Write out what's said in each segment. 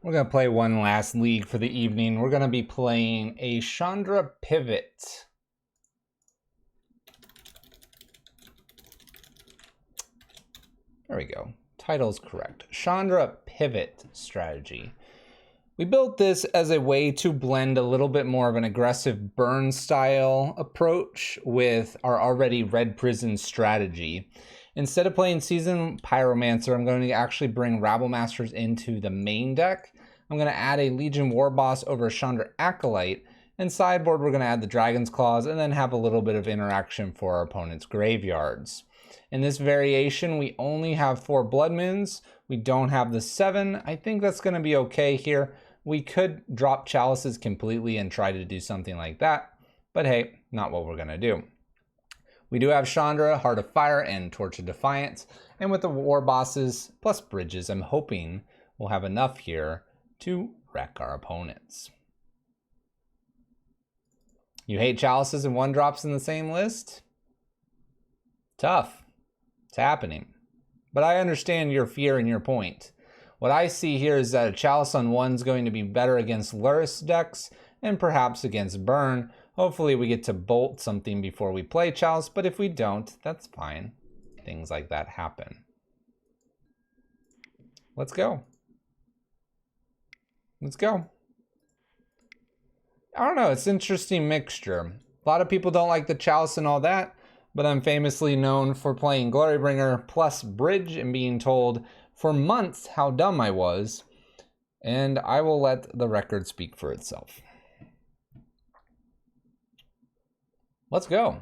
We're going to play one last league for the evening. We're going to be playing a Chandra pivot. There we go. Title's correct. Chandra pivot strategy. We built this as a way to blend a little bit more of an aggressive burn style approach with our already Red Prison strategy. Instead of playing Seasoned Pyromancer, I'm going to actually bring Rabble Masters into the main deck. I'm going to add a Legion War Boss over Chandra Acolyte, and sideboard we're going to add the Dragon's Claws and then have a little bit of interaction for our opponent's graveyards. In this variation, we only have 4 Blood Moons. We don't have the 7. I think that's going to be okay here. We could drop Chalices completely and try to do something like that, but hey, not what we're going to do. We do have Chandra, Heart of Fire, and Torch of Defiance, and with the War Bosses plus Bridges, I'm hoping we'll have enough here to wreck our opponents. You hate Chalices and 1-drops in the same list? Tough. It's happening. But I understand your fear and your point. What I see here is that a Chalice on 1 is going to be better against Luris decks and perhaps against Burn. Hopefully we get to bolt something before we play Chalice, but if we don't, that's fine. Things like that happen. Let's go. Let's go. I don't know, it's an interesting mixture. A lot of people don't like the Chalice and all that, but I'm famously known for playing Glorybringer plus Bridge and being told for months how dumb I was, and I will let the record speak for itself. Let's go.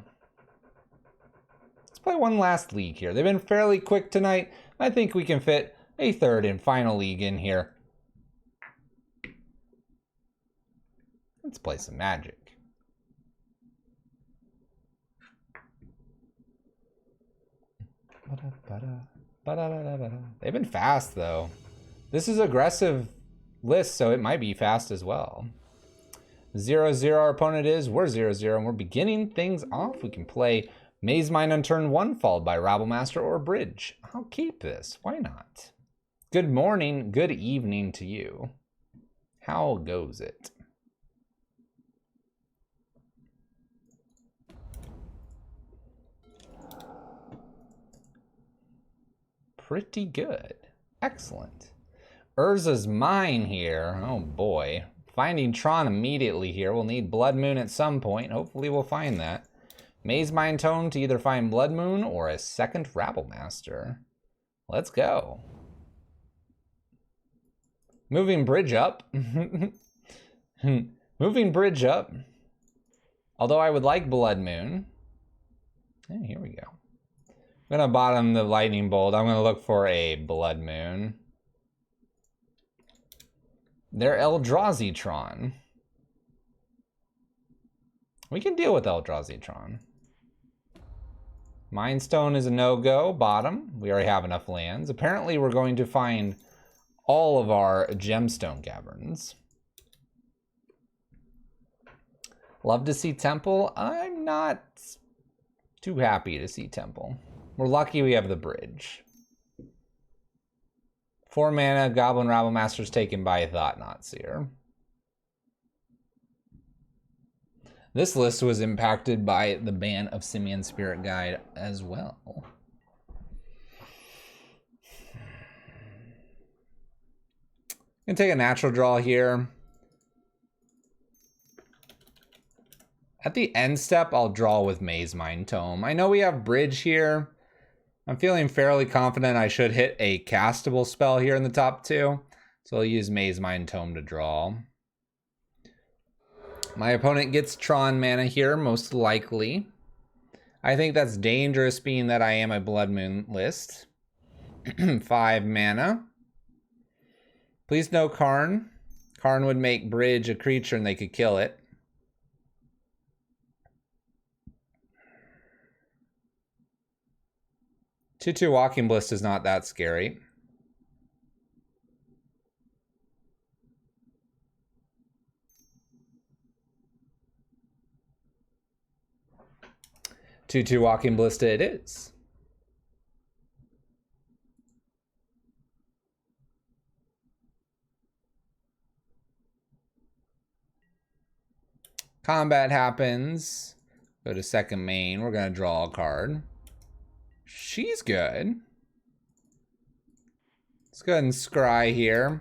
Let's play one last league here. They've been fairly quick tonight. I think we can fit a third and final league in here. Let's play some Magic. They've been fast though. This is an aggressive list, so it might be fast as well. 0-0 our opponent is, we're 0-0, and we're beginning things off. We can play Maze Mine on turn 1, followed by Rabble Master or Bridge. I'll keep this, why not? Good morning, good evening to you. How goes it? Pretty good. Excellent. Urza's Mine here. Oh boy. Finding Tron immediately here. We'll need Blood Moon at some point. Hopefully we'll find that. Maze Mine Tome to either find Blood Moon or a second Rabble Master. Let's go. Moving Bridge up. Moving Bridge up. Although I would like Blood Moon. Hey, here we go. I'm gonna bottom the Lightning Bolt. I'm gonna look for a Blood Moon. They're Eldrazi-tron. We can deal with Eldrazi-tron. Mind Stone is a no-go, bottom. We already have enough lands. Apparently we're going to find all of our Gemstone Caverns. Love to see Temple. I'm not too happy to see Temple. We're lucky we have the Bridge. 4 mana, Goblin Rabble Master's taken by a Thought-Knot Seer. This list was impacted by the ban of Simian Spirit Guide as well. I'm gonna take a natural draw here. At the end step, I'll draw with Maze Mine Tome. I know we have Bridge here. I'm feeling fairly confident I should hit a castable spell here in the top 2. So I'll use Maze Mine Tome to draw. My opponent gets Tron mana here, most likely. I think that's dangerous being that I am a Blood Moon list. 5 mana. Please no Karn. Karn would make Bridge a creature and they could kill it. Two Walking Bliss is not that scary. Two Walking Ballista it is. Combat happens. Go to second main. We're going to draw a card. She's good. Let's go ahead and scry here.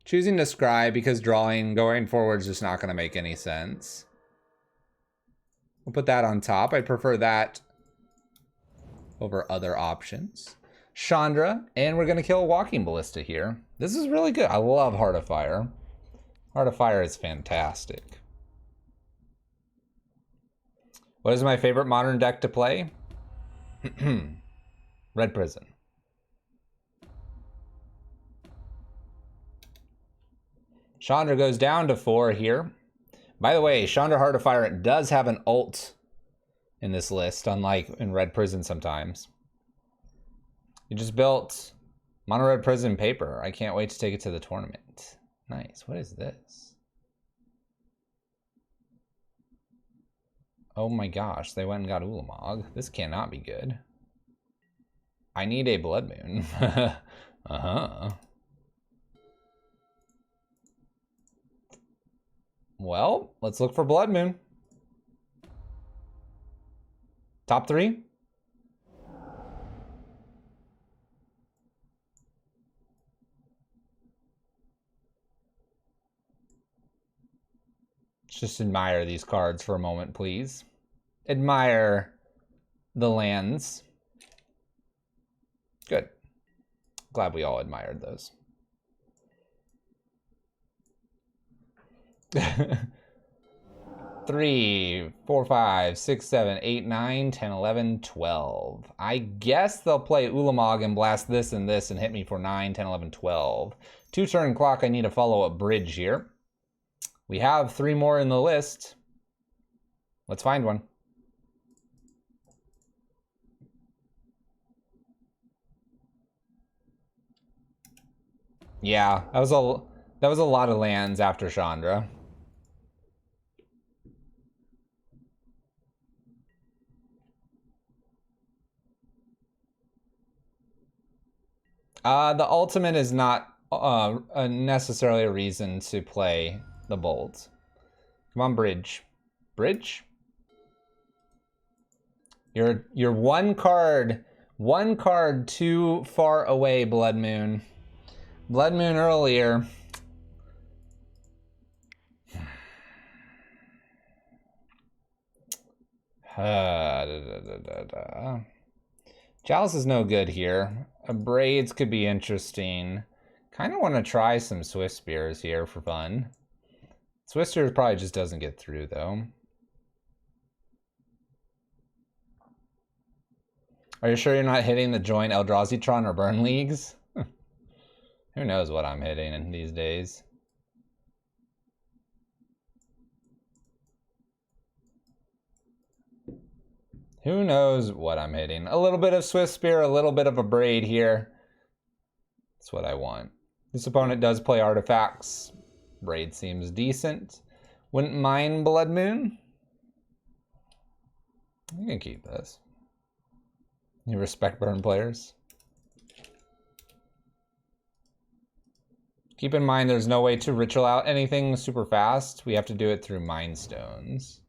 Choosing to scry because drawing going forward is just not going to make any sense. We'll put that on top. I prefer that over other options. Chandra, and we're going to kill a walking ballista here. This is really good. I love Heart of Fire. Heart of Fire is fantastic. What is my favorite modern deck to play? Red Prison. Chandra goes down to 4 here. By the way, Chandra Heart of Fire does have an ult in this list, unlike in Red Prison sometimes. You just built Mono Red Prison paper. I can't wait to take it to the tournament. Nice. What is this? Oh my gosh, they went and got Ulamog. This cannot be good. I need a Blood Moon. Uh-huh. Well, let's look for Blood Moon. Top 3? Let's just admire these cards for a moment, please. Admire the lands. Good. Glad we all admired those. 3, 4, 5, 6, 7, 8, 9, 10, 11, 12. I guess they'll play Ulamog and blast this and hit me for 9, 10, 11, 12. 2-turn clock, I need a follow-up bridge here. We have 3 more in the list. Let's find one. Yeah, that was a lot of lands after Chandra. The ultimate is not necessarily a reason to play the bolt. Come on, bridge. Bridge? You're one card too far away, Blood Moon. Blood Moon earlier. Chalice is no good here. Braids could be interesting. Kind of want to try some Swift Spears here for fun. Swift Spears probably just doesn't get through, though. Are you sure you're not hitting the joint Eldrazi-tron or Burn Leagues? Who knows what I'm hitting in these days. Who knows what I'm hitting. A little bit of Swift Spear, a little bit of a Braid here. That's what I want. This opponent does play artifacts. Braid seems decent. Wouldn't mind Blood Moon. You can keep this. You respect burn players. Keep in mind there's no way to ritual out anything super fast. We have to do it through Mind Stones.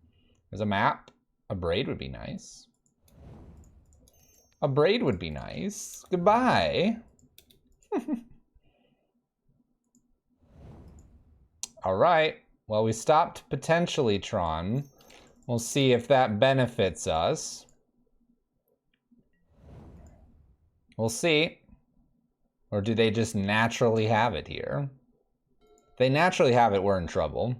There's a map. A Braid would be nice. A Braid would be nice. Goodbye. All right. Well, we stopped potentially Tron. We'll see if that benefits us. We'll see. Or do they just naturally have it here? If they naturally have it, we're in trouble.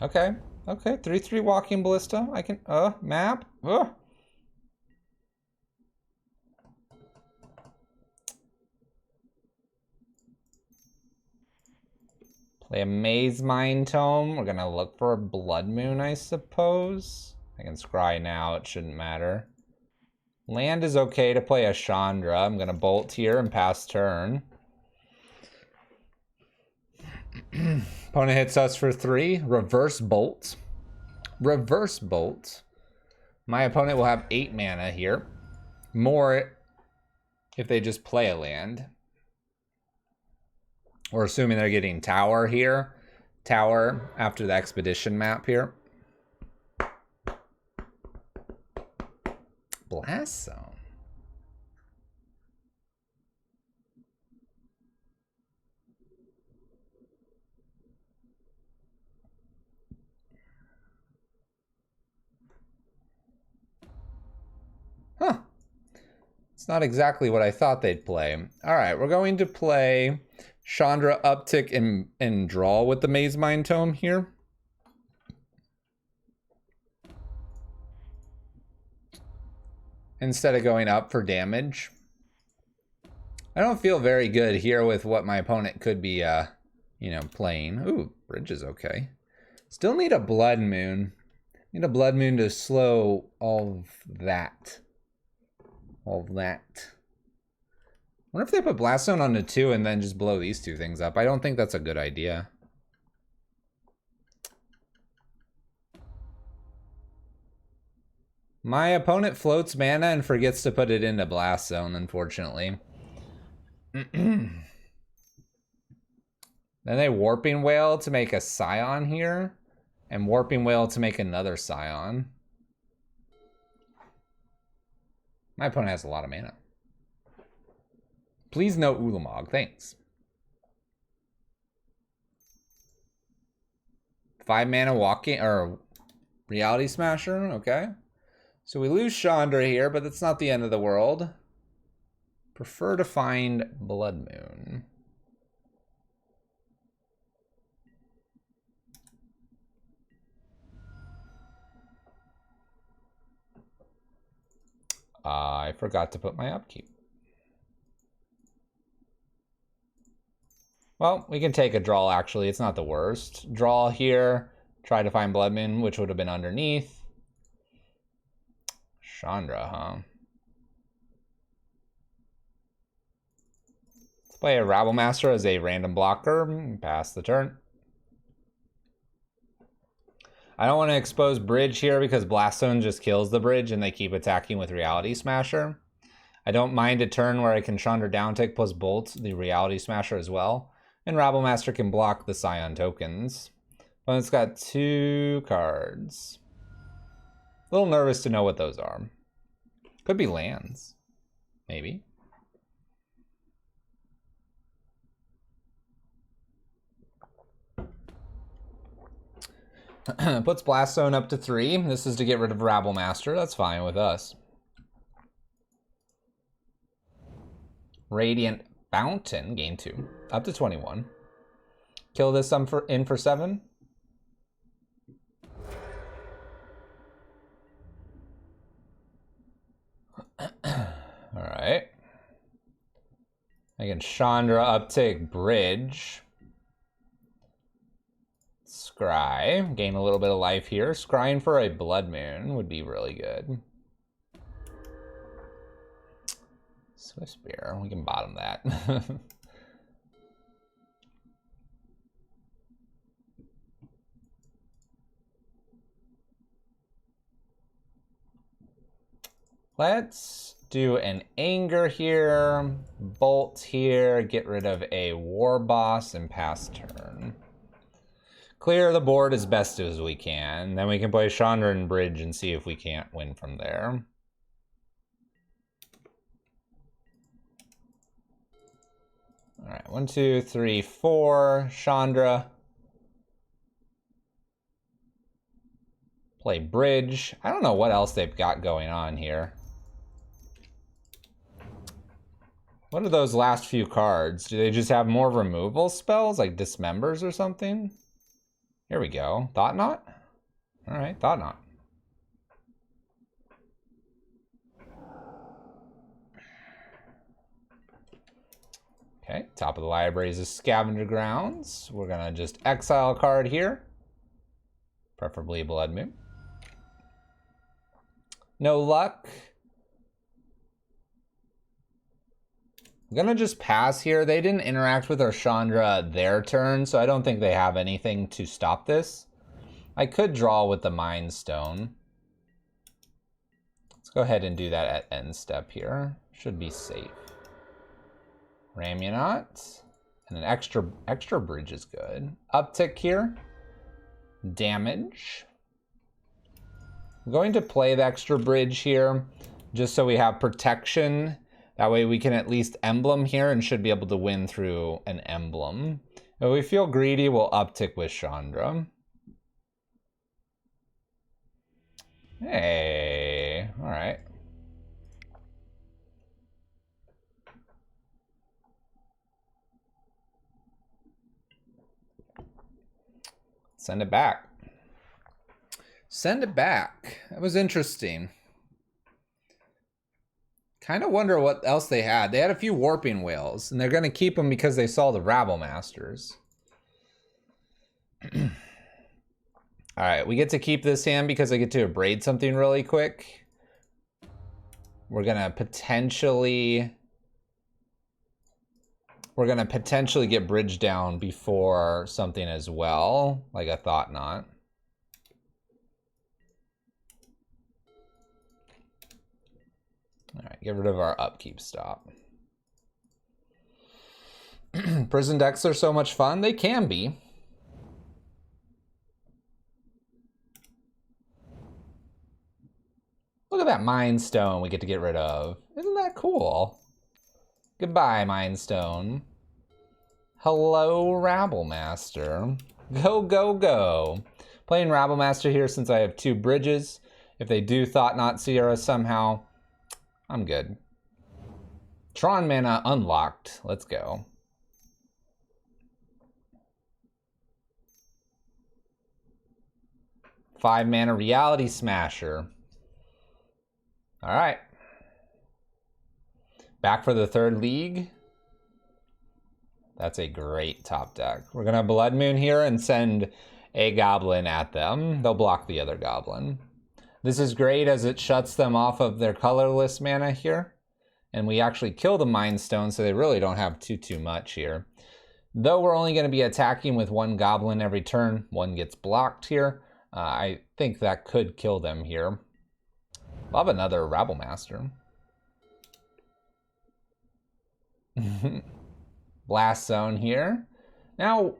Okay, okay, 3/3 walking ballista. I can, map. Play a Maze Mind Tome. We're gonna look for a Blood Moon, I suppose. I can scry now, it shouldn't matter. Land is okay to play a Chandra. I'm gonna bolt here and pass turn. Opponent hits us for 3. Reverse bolt. Reverse Bolt. My opponent will have 8 mana here. More if they just play a land. We're assuming they're getting Tower here. Tower after the Expedition map here. Blast Zone. Huh. It's not exactly what I thought they'd play. All right, we're going to play Chandra uptick and draw with the Maze Mind Tome here. Instead of going up for damage. I don't feel very good here with what my opponent could be, you know, playing. Ooh, bridge is okay. Still need a Blood Moon. Need a Blood Moon to slow all of that. All of that. I wonder if they put Blast Zone on the 2 and then just blow these 2 things up. I don't think that's a good idea. My opponent floats mana and forgets to put it into Blast Zone, unfortunately. Then they Warping Whale to make a Scion here, and Warping Whale to make another Scion. My opponent has a lot of mana. Please no Ulamog, thanks. 5 mana walking, or Reality Smasher, okay. So we lose Chandra here, but that's not the end of the world. Prefer to find Blood Moon. I forgot to put my upkeep. Well, we can take a draw, actually. It's not the worst. Draw here. Try to find Blood Moon, which would have been underneath. Chandra, huh? Let's play a Rabble Master as a random blocker. Pass the turn. I don't want to expose bridge here because Blast Zone just kills the bridge and they keep attacking with Reality Smasher. I don't mind a turn where I can Chandra downtick plus bolt the Reality Smasher as well. And Rabble Master can block the Scion tokens. But it's got 2 cards. A little nervous to know what those are. Could be lands. Maybe. Puts Blast Zone up to 3. This is to get rid of Rabble Master. That's fine with us. Radiant Fountain, gain 2. Up to 21. Kill this in for 7. Alright. I can Chandra uptake bridge. Scry. Gain a little bit of life here. Scrying for a Blood Moon would be really good. Swift Spear. We can bottom that. Let's do an Anger here, Bolt here, get rid of a War Boss, and pass turn. Clear the board as best as we can. Then we can play Chandra and Bridge and see if we can't win from there. All right, 1, 2, 3, 4. Chandra. Play Bridge. I don't know what else they've got going on here. What are those last few cards? Do they just have more removal spells, like Dismembers or something? Here we go. Thought Knot? All right, Thought Knot. Okay, top of the library is a Scavenger Grounds. We're gonna just exile a card here. Preferably Blood Moon. No luck. I'm gonna just pass here. They didn't interact with our Chandra their turn, so I don't think they have anything to stop this. I could draw with the Mind Stone. Let's go ahead and do that at end step here. Should be safe. Ramunaut. And an extra bridge is good. Uptick here. Damage. I'm going to play the extra bridge here just so we have protection. That way we can at least emblem here and should be able to win through an emblem. If we feel greedy, we'll uptick with Chandra. Hey, all right. Send it back. Send it back. That was interesting. Kind of wonder what else they had. They had a few warping whales, and they're going to keep them because they saw the Rabble Masters. All right, we get to keep this hand because I get to abrade something really quick. We're going to potentially get bridge down before something as well, like a Thought Knot. All right, get rid of our upkeep stop. Prison decks are so much fun. They can be. Look at that Mind Stone we get to get rid of. Isn't that cool? Goodbye, Mind Stone. Hello, Rabble Master. Go, go, go. Playing Rabble Master here since I have 2 bridges. If they do Thought Knot Sierra somehow, I'm good. Tron mana unlocked. Let's go. Five mana Reality Smasher. All right. Back for the 3rd league. That's a great top deck. We're going to Blood Moon here and send a goblin at them. They'll block the other goblin. This is great as it shuts them off of their colorless mana here. And we actually kill the Mind Stone, so they really don't have too much here. Though we're only going to be attacking with 1 goblin every turn. 1 gets blocked here. I think that could kill them here. Love another Rabble Master. Blast Zone here. Now,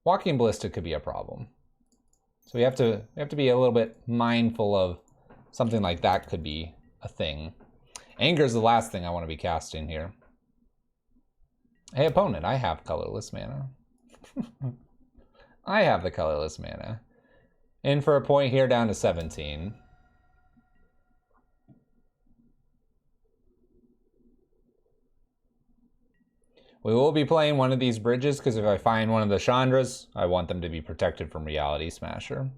Walking Ballista could be a problem. So we have to be a little bit mindful of something like that could be a thing. Anger is the last thing I want to be casting here. Hey opponent, I have colorless mana. I have the colorless mana. In for a point here, down to 17. We will be playing one of these bridges because if I find one of the Chandras, I want them to be protected from Reality Smasher.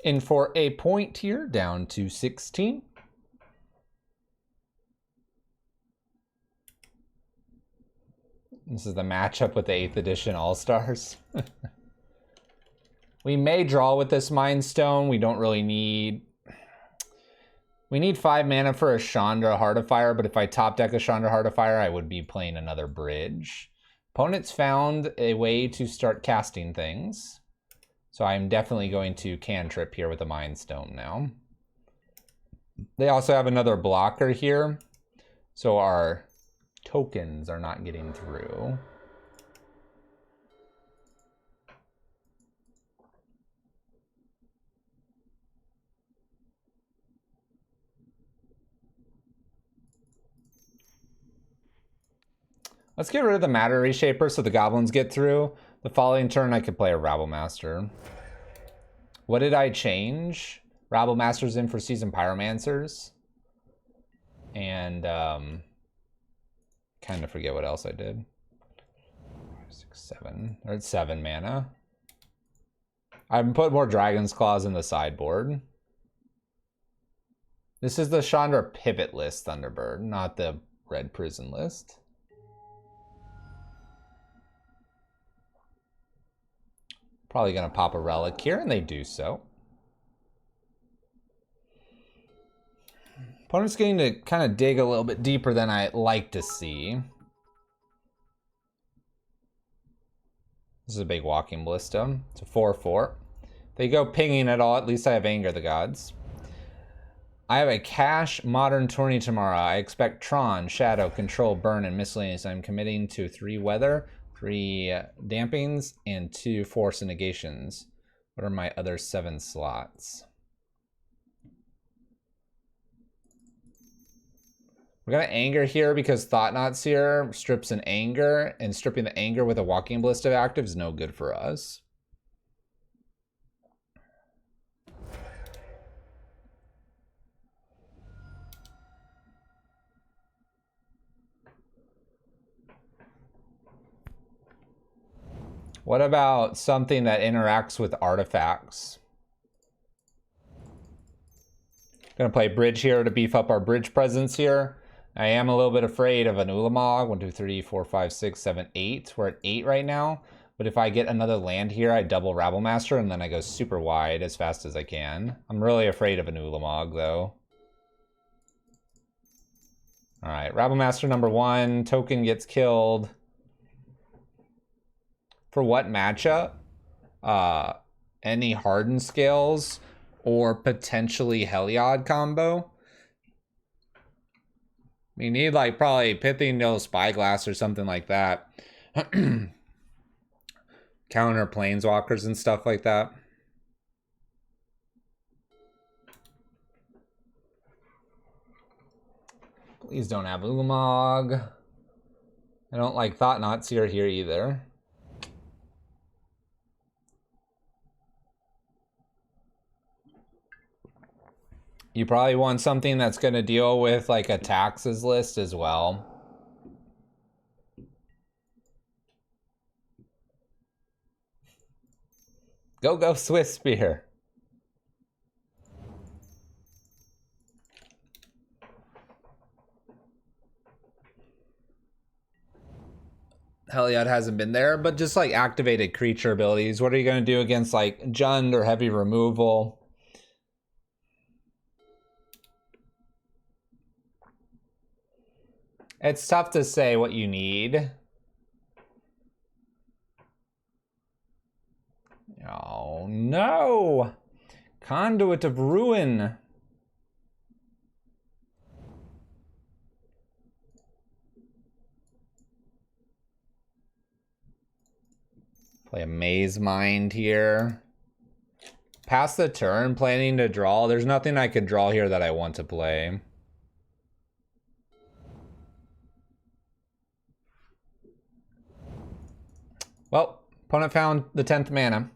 In for a point here, down to 16. This is the matchup with the 8th edition All-Stars. We may draw with this Mind Stone. We don't really need... We need 5 mana for a Chandra Heart of Fire, but if I top deck a Chandra Heart of Fire, I would be playing another bridge. Opponents found a way to start casting things. So I'm definitely going to cantrip here with a Mind Stone now. They also have another blocker here. So our tokens are not getting through. Let's get rid of the Matter Reshaper so the goblins get through. The following turn I could play a Rabble Master. What did I change? Rabble Master's in for Seasoned Pyromancers. And kind of forget what else I did. 5, 6, 7. Or it's 7 mana. I'm putting more Dragon's Claws in the sideboard. This is the Chandra Pivot list, Thunderbird, not the Red Prison list. Probably gonna pop a relic here, and they do so. Opponent's getting to kind of dig a little bit deeper than I like to see. This is a big walking ballista. It's a 4/4. They go pinging at all. At least I have Anger the Gods. I have a cash modern tourney tomorrow. I expect Tron, Shadow, Control, Burn, and Miscellaneous. I'm committing to 3 weather, 3 dampings, and 2 force and negations. What are my other 7 slots? We're gonna Anger here because Thought-Knot Seer strips an Anger, and stripping the Anger with a Walking Ballista active is no good for us. What about something that interacts with artifacts? Gonna play bridge here to beef up our bridge presence here. I am a little bit afraid of an Ulamog. 1, 2, 3, 4, 5, 6, 7, 8. We're at 8 right now. But if I get another land here, I double Rabblemaster and then I go super wide as fast as I can. I'm really afraid of an Ulamog though. All right, Rabblemaster number 1. Token gets killed. For what matchup? Any Hardened Scales or potentially Heliod combo. We need like probably Pithing Needle Spyglass or something like that. Counter Planeswalkers and stuff like that. Please don't have Ulamog. I don't like Thought-Knot Seer here either. You probably want something that's going to deal with like a taxes list as well. Go Swiss Spear. Heliod hasn't been there, but just like activated creature abilities. What are you going to do against like Jund or heavy removal? It's tough to say what you need. Oh no! Conduit of Ruin. Play a Maze Mind here. Pass the turn, planning to draw. There's nothing I could draw here that I want to play. Well, opponent found the 10th mana.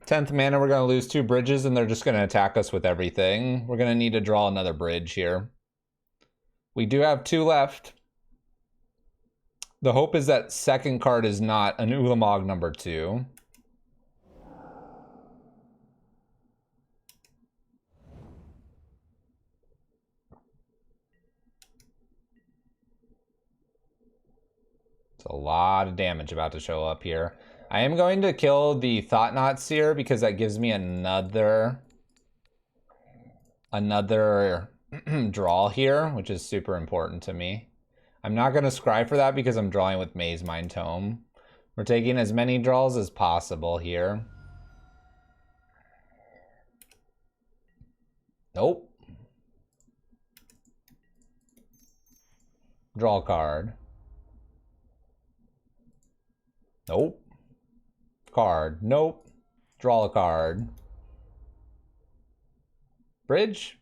10th mana, we're going to lose 2 bridges, and they're just going to attack us with everything. We're going to need to draw another bridge here. We do have 2 left. The hope is that second card is not an Ulamog number 2. It's a lot of damage about to show up here. I am going to kill the Thought-Knot Seer because that gives me another draw here, which is super important to me. I'm not going to scry for that because I'm drawing with Maze Mind Tome. We're taking as many draws as possible here. Nope. Draw a card. Nope. Card. Nope. Draw a card. Bridge.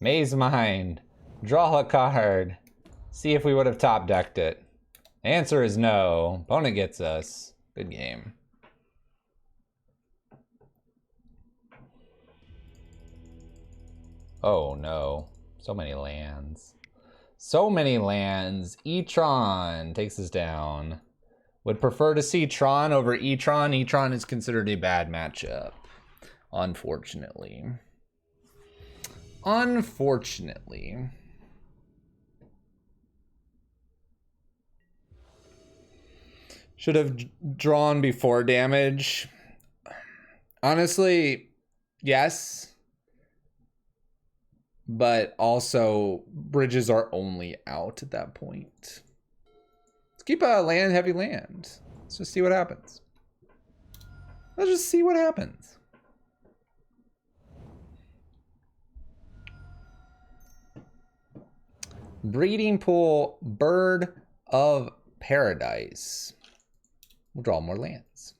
Maze Mind. Draw a card. See if we would have top decked it. Answer is no. Opponent gets us. Good game. Oh no. So many lands. So many lands. E-Tron takes us down. Would prefer to see Tron over E-Tron. E-Tron is considered a bad matchup. Unfortunately. Unfortunately. Should have drawn before damage. Honestly, yes. but also bridges are only out at that point. Let's keep a land, heavy land. Let's just see what happens. Let's just see what happens. Breeding pool, bird of paradise. We'll draw more lands.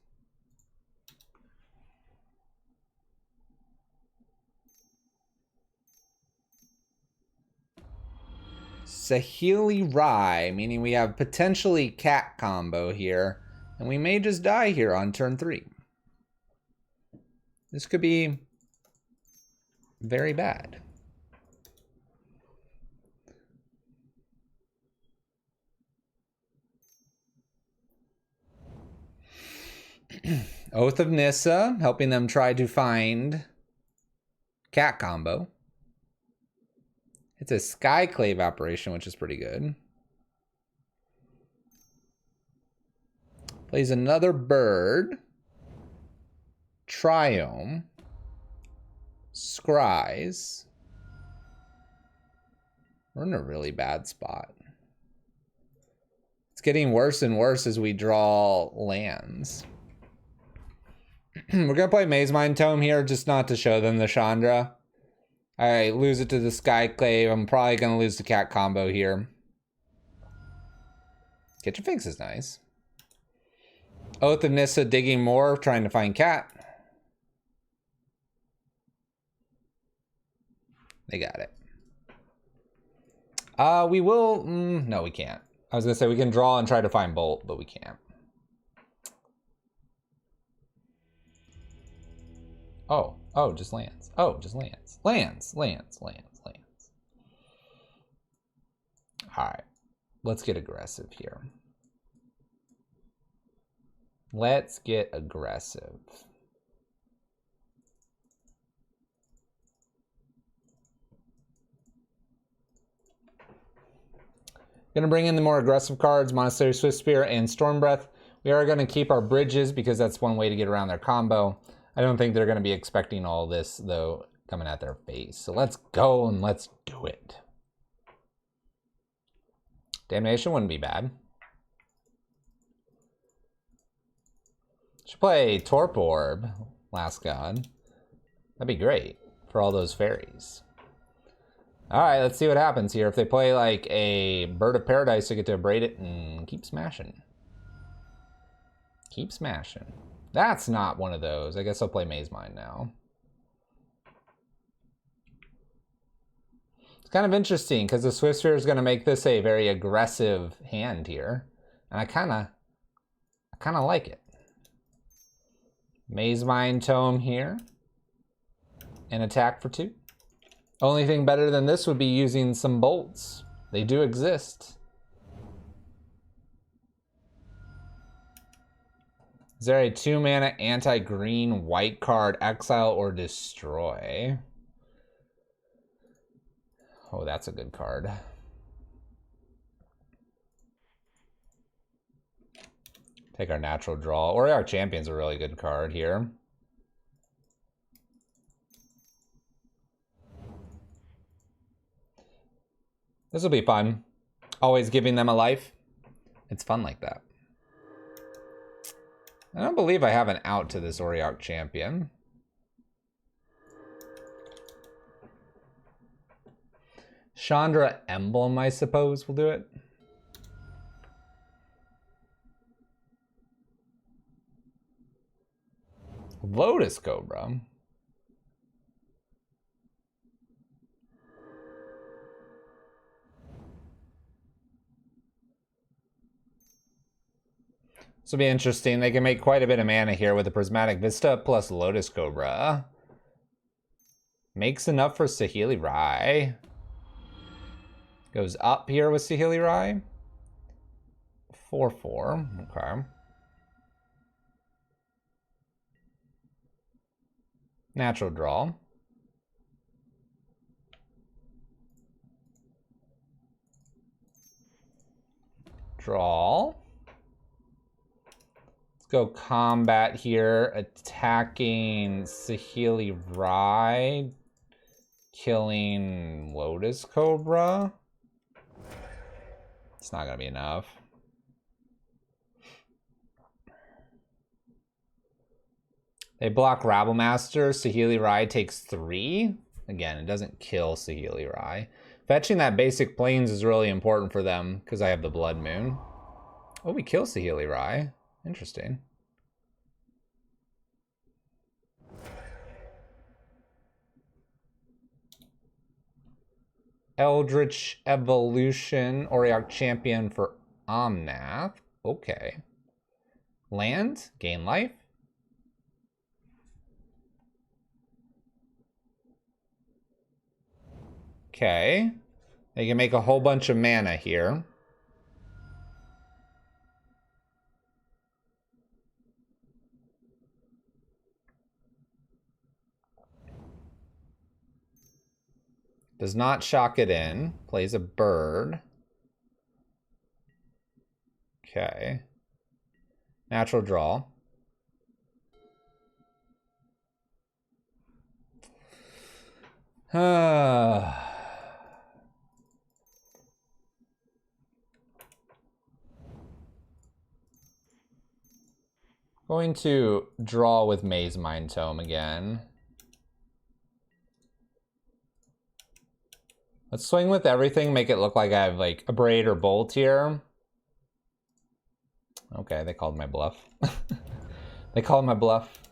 Sahili Rai, meaning we have potentially cat combo here, and we may just die here on turn 3. This could be very bad. Oath of Nissa, helping them try to find cat combo. It's a Skyclave operation, which is pretty good. Plays another bird. Triome. Scries. We're in a really bad spot. It's getting worse and worse as we draw lands. We're going to play Maze Mind Tome here, just not to show them the Chandra. I lose it to the Skyclave. I'm probably going to lose the cat combo here. Kitchen Finks is nice. Oath of Nissa digging more, trying to find cat. They got it. We will... no, we can't. I was going to say we can draw and try to find Bolt, but we can't. Oh, just lands. Oh, just lands. Lands. All right. Let's get aggressive here. Let's get aggressive. Going to bring in the more aggressive cards, Monastery Swift Spear and Storm Breath. We are going to keep our bridges because that's one way to get around their combo. I don't think they're going to be expecting all this, though, coming at their face. So let's go and let's do it. Damnation wouldn't be bad. Should play Torp Orb, Last God. That'd be great for all those fairies. All right, let's see what happens here. If they play like a Bird of Paradise, they get to abrade it and keep smashing. Keep smashing. That's not one of those. I guess I'll play Maze Mind now. It's kind of interesting because the Swift Sphere is going to make this a very aggressive hand here. And I kind of like it. Maze Mind Tome here. And attack for 2. Only thing better than this would be using some bolts. They do exist. Is there a 2-mana anti-green white card, exile or destroy? Oh, that's a good card. Take our natural draw. Or our Champion's a really good card here. This will be fun. Always giving them a life. It's fun like that. I don't believe I have an out to this Auriok Champion. Chandra Emblem, I suppose, will do it. Lotus Cobra. This will be interesting. They can make quite a bit of mana here with the Prismatic Vista plus Lotus Cobra. Makes enough for Sahili Rai. Goes up here with Sahili Rai. 4/4. Okay. Natural draw. Draw. Go combat here, attacking Sahili Rai. killing Lotus Cobra. It's not gonna be enough. They block Rabblemaster. Saheeli Rai takes 3. Again, it doesn't kill Saheeli Rai. Fetching that basic plains is really important for them because I have the Blood Moon. Oh, we kill Saheeli Rai. Interesting. Eldritch Evolution, Auriok Champion for Omnath. Okay. Land, gain life. Okay. They can make a whole bunch of mana here. Does not shock it in. Plays a bird. Okay. Natural draw. Going to draw with Maze Mind Tome again. Let's swing with everything, make it look like I have like a Braid or Bolt here. Okay, they called my bluff. They called my bluff.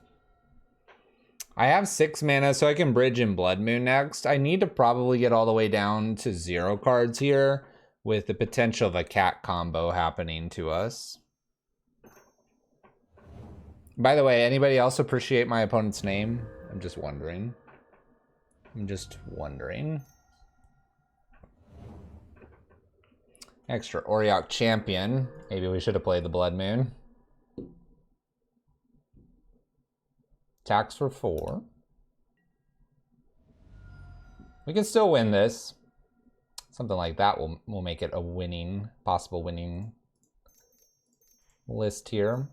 I have 6 mana, so I can bridge in Blood Moon next. I need to probably get all the way down to 0 cards here with the potential of a cat combo happening to us. By the way, anybody else appreciate my opponent's name? I'm just wondering. Extra Auriok Champion. Maybe we should have played the Blood Moon. Attacks for 4. We can still win this. Something like that will make it a winning, possible winning list here.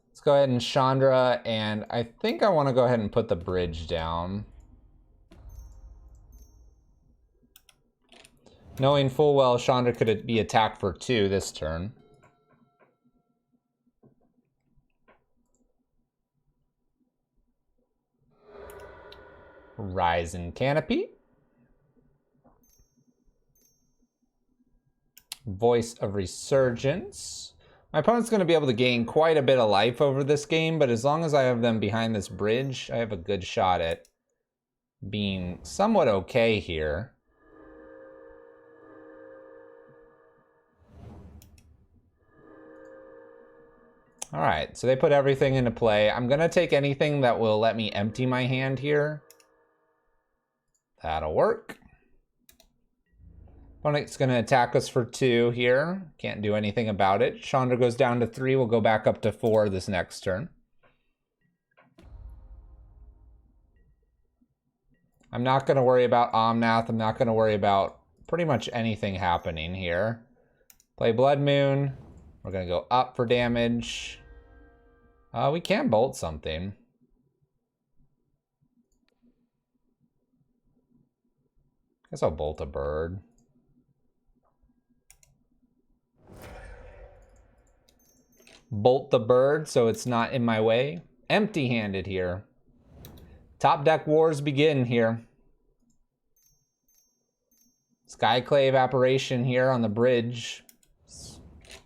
Let's go ahead and Chandra, and I think I want to go ahead and put the bridge down. Knowing full well Chandra could be attacked for 2 this turn. Rise in Canopy. Voice of Resurgence. My opponent's going to be able to gain quite a bit of life over this game, but as long as I have them behind this bridge, I have a good shot at being somewhat okay here. All right, so they put everything into play. I'm going to take anything that will let me empty my hand here. That'll work. Opponent's going to attack us for 2 here. Can't do anything about it. Chandra goes down to 3. We'll go back up to 4 this next turn. I'm not going to worry about Omnath. I'm not going to worry about pretty much anything happening here. Play Blood Moon. We're going to go up for damage. We can bolt something. Guess I'll bolt a bird. Bolt the bird so it's not in my way. Empty-handed here. Top deck wars begin here. Skyclave Apparition here on the bridge. It's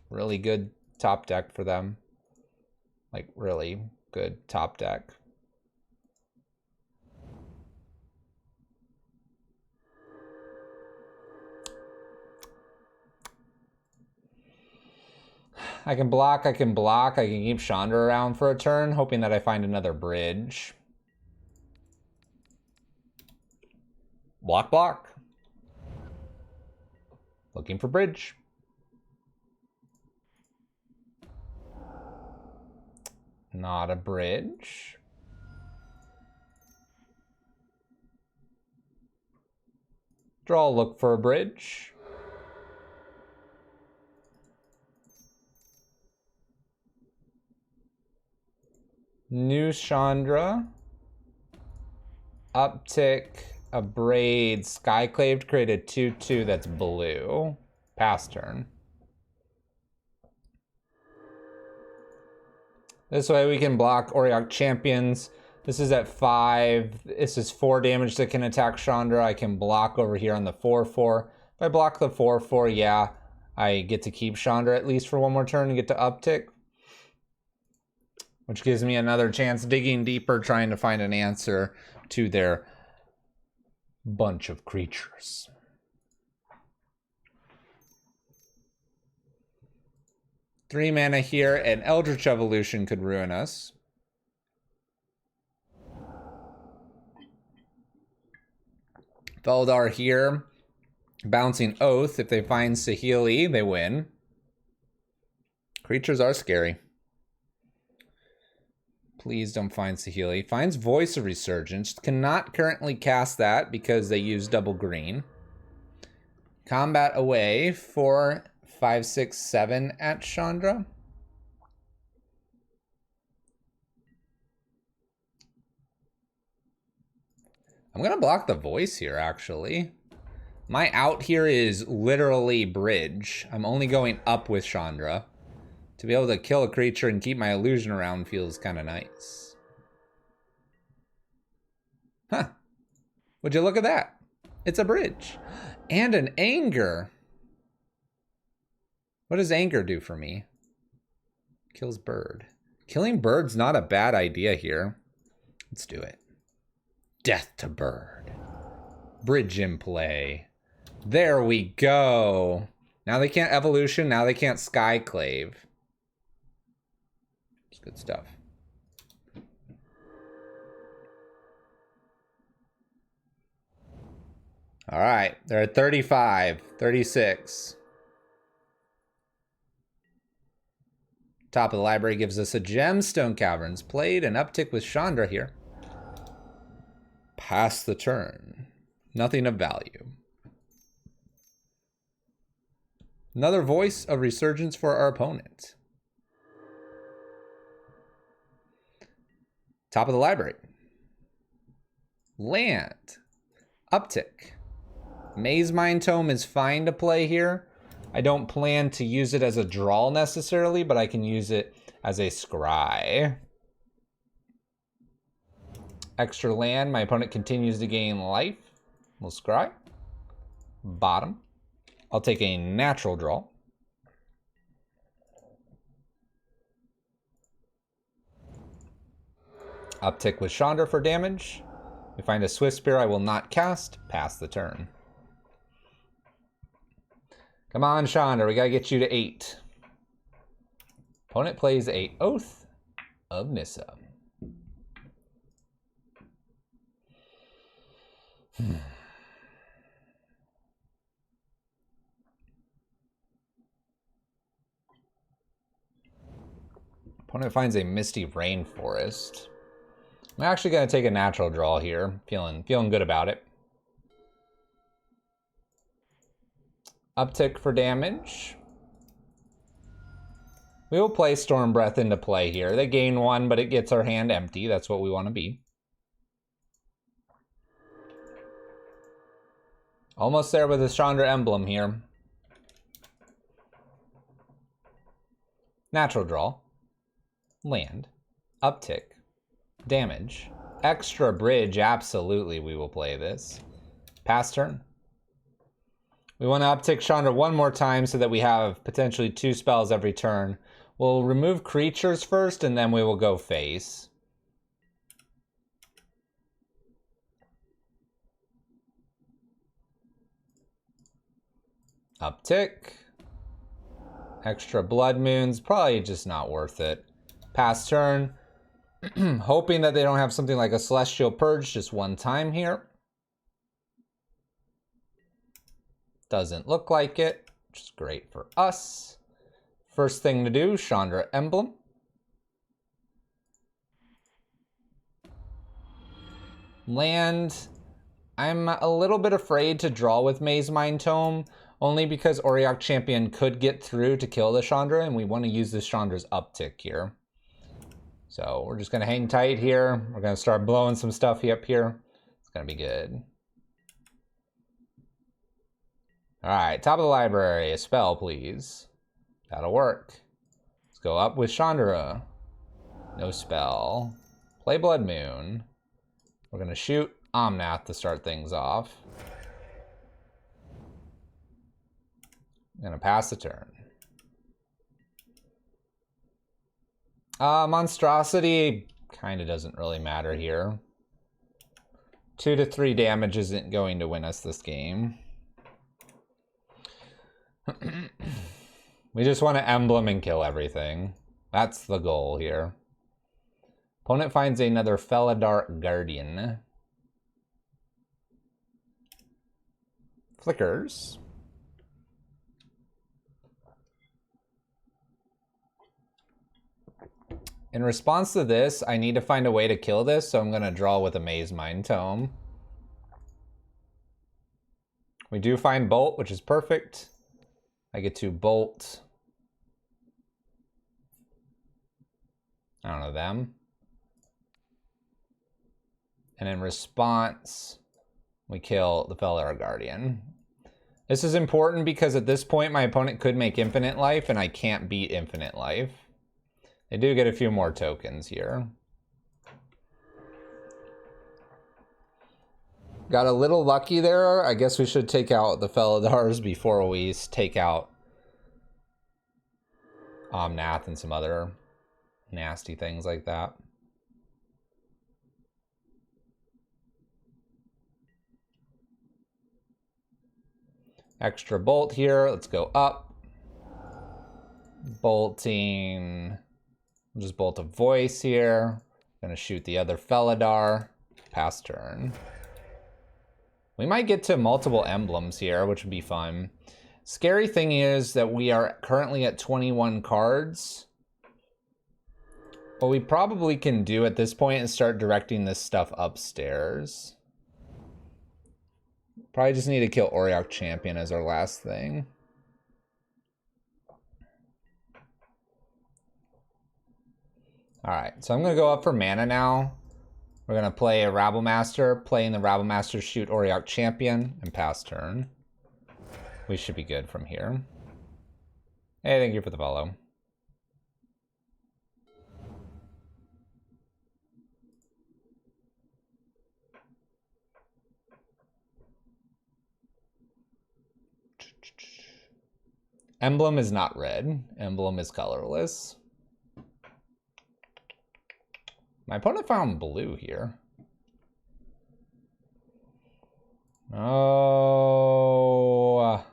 really good top deck for them. Like, really good top deck. I can block, I can keep Chandra around for a turn, hoping that I find another bridge. Block, block. Looking for bridge. Not a bridge. Draw, look for a bridge. New Chandra. Uptick Abrade Skyclave to create a 2/2 that's blue. Pass turn. This way we can block Auriok Champions. This is at 5. This is 4 damage that can attack Chandra. I can block over here on the 4/4. If I block the 4/4, yeah, I get to keep Chandra at least for one more turn and get to uptick. Which gives me another chance digging deeper, trying to find an answer to their bunch of creatures. Three mana here, and Eldritch Evolution could ruin us. Feldar here, bouncing Oath. If they find Saheeli, they win. Creatures are scary. Please don't find Saheeli. Finds Voice of Resurgence. Cannot currently cast that because they use double green. Combat away for 5, 6, 7 at Chandra. I'm gonna block the Voice here, actually. My out here is literally bridge. I'm only going up with Chandra. To be able to kill a creature and keep my illusion around feels kind of nice. Huh. Would you look at that? It's a bridge. And an Anger. What does Anger do for me? Kills bird. Killing bird's not a bad idea here. Let's do it. Death to bird. Bridge in play. There we go. Now they can't evolution. Now they can't Skyclave. It's good stuff. All right. They're at 35, 36. Top of the library gives us a Gemstone Caverns. Played an uptick with Chandra here. Pass the turn. Nothing of value. Another Voice of Resurgence for our opponent. Top of the library. Land. Uptick. Maze Mind Tome is fine to play here. I don't plan to use it as a draw necessarily, but I can use it as a scry. Extra land. My opponent continues to gain life. We'll scry. Bottom. I'll take a natural draw. Uptick with Chandra for damage. We find a Swift Spear I will not cast. Pass the turn. Come on, Chandra. We gotta get you to 8. Opponent plays a Oath of Nissa. Opponent finds a Misty Rainforest. I'm actually going to take a natural draw here. Feeling good about it. Uptick for damage. We will play Storm Breath into play here. They gain 1, but it gets our hand empty. That's what we want to be. Almost there with the Chandra emblem here. Natural draw. Land. Uptick. Damage. Extra bridge. Absolutely, we will play this. Pass turn. We want to uptick Chandra one more time so that we have potentially 2 spells every turn. We'll remove creatures first, and then we will go face. Uptick. Extra blood moons. Probably just not worth it. Pass turn. Hoping that they don't have something like a Celestial Purge just one time here. Doesn't look like it, which is great for us. First thing to do, Chandra Emblem. Land. I'm a little bit afraid to draw with Maze Mind Tome, only because Auriok Champion could get through to kill the Chandra, and we want to use this Chandra's uptick here. So we're just going to hang tight here. We're going to start blowing some stuff up here. It's going to be good. All right, top of the library, a spell, please. That'll work. Let's go up with Chandra. No spell. Play Blood Moon. We're gonna shoot Omnath to start things off. I'm gonna pass the turn. Monstrosity kind of doesn't really matter here. 2 to 3 damage isn't going to win us this game. We just want to emblem and kill everything. That's the goal here. Opponent finds another Felidar Guardian. Flickers. In response to this, I need to find a way to kill this, so I'm going to draw with a Maze Mind Tome. We do find Bolt, which is perfect. I get to Bolt. I don't know, them. And in response, we kill the Felidar Guardian. This is important because at this point, my opponent could make infinite life, and I can't beat infinite life. They do get a few more tokens here. Got a little lucky there. I guess we should take out the Felidars before we take out Omnath and some other nasty things like that. Extra bolt here. Let's go up. Bolting. We'll just bolt a voice here. Gonna shoot the other Felidar. Pass turn. We might get to multiple emblems here, which would be fun. Scary thing is that we are currently at 21 cards. What we probably can do at this point is start directing this stuff upstairs. Probably just need to kill Auriok Champion as our last thing. All right, so I'm gonna go up for mana now. We're gonna play a Rabblemaster, playing the Rabblemaster, shoot Auriok Champion, and pass turn. We should be good from here. Hey, thank you for the follow. Emblem is not red. Emblem is colorless. My opponent found blue here. Oh.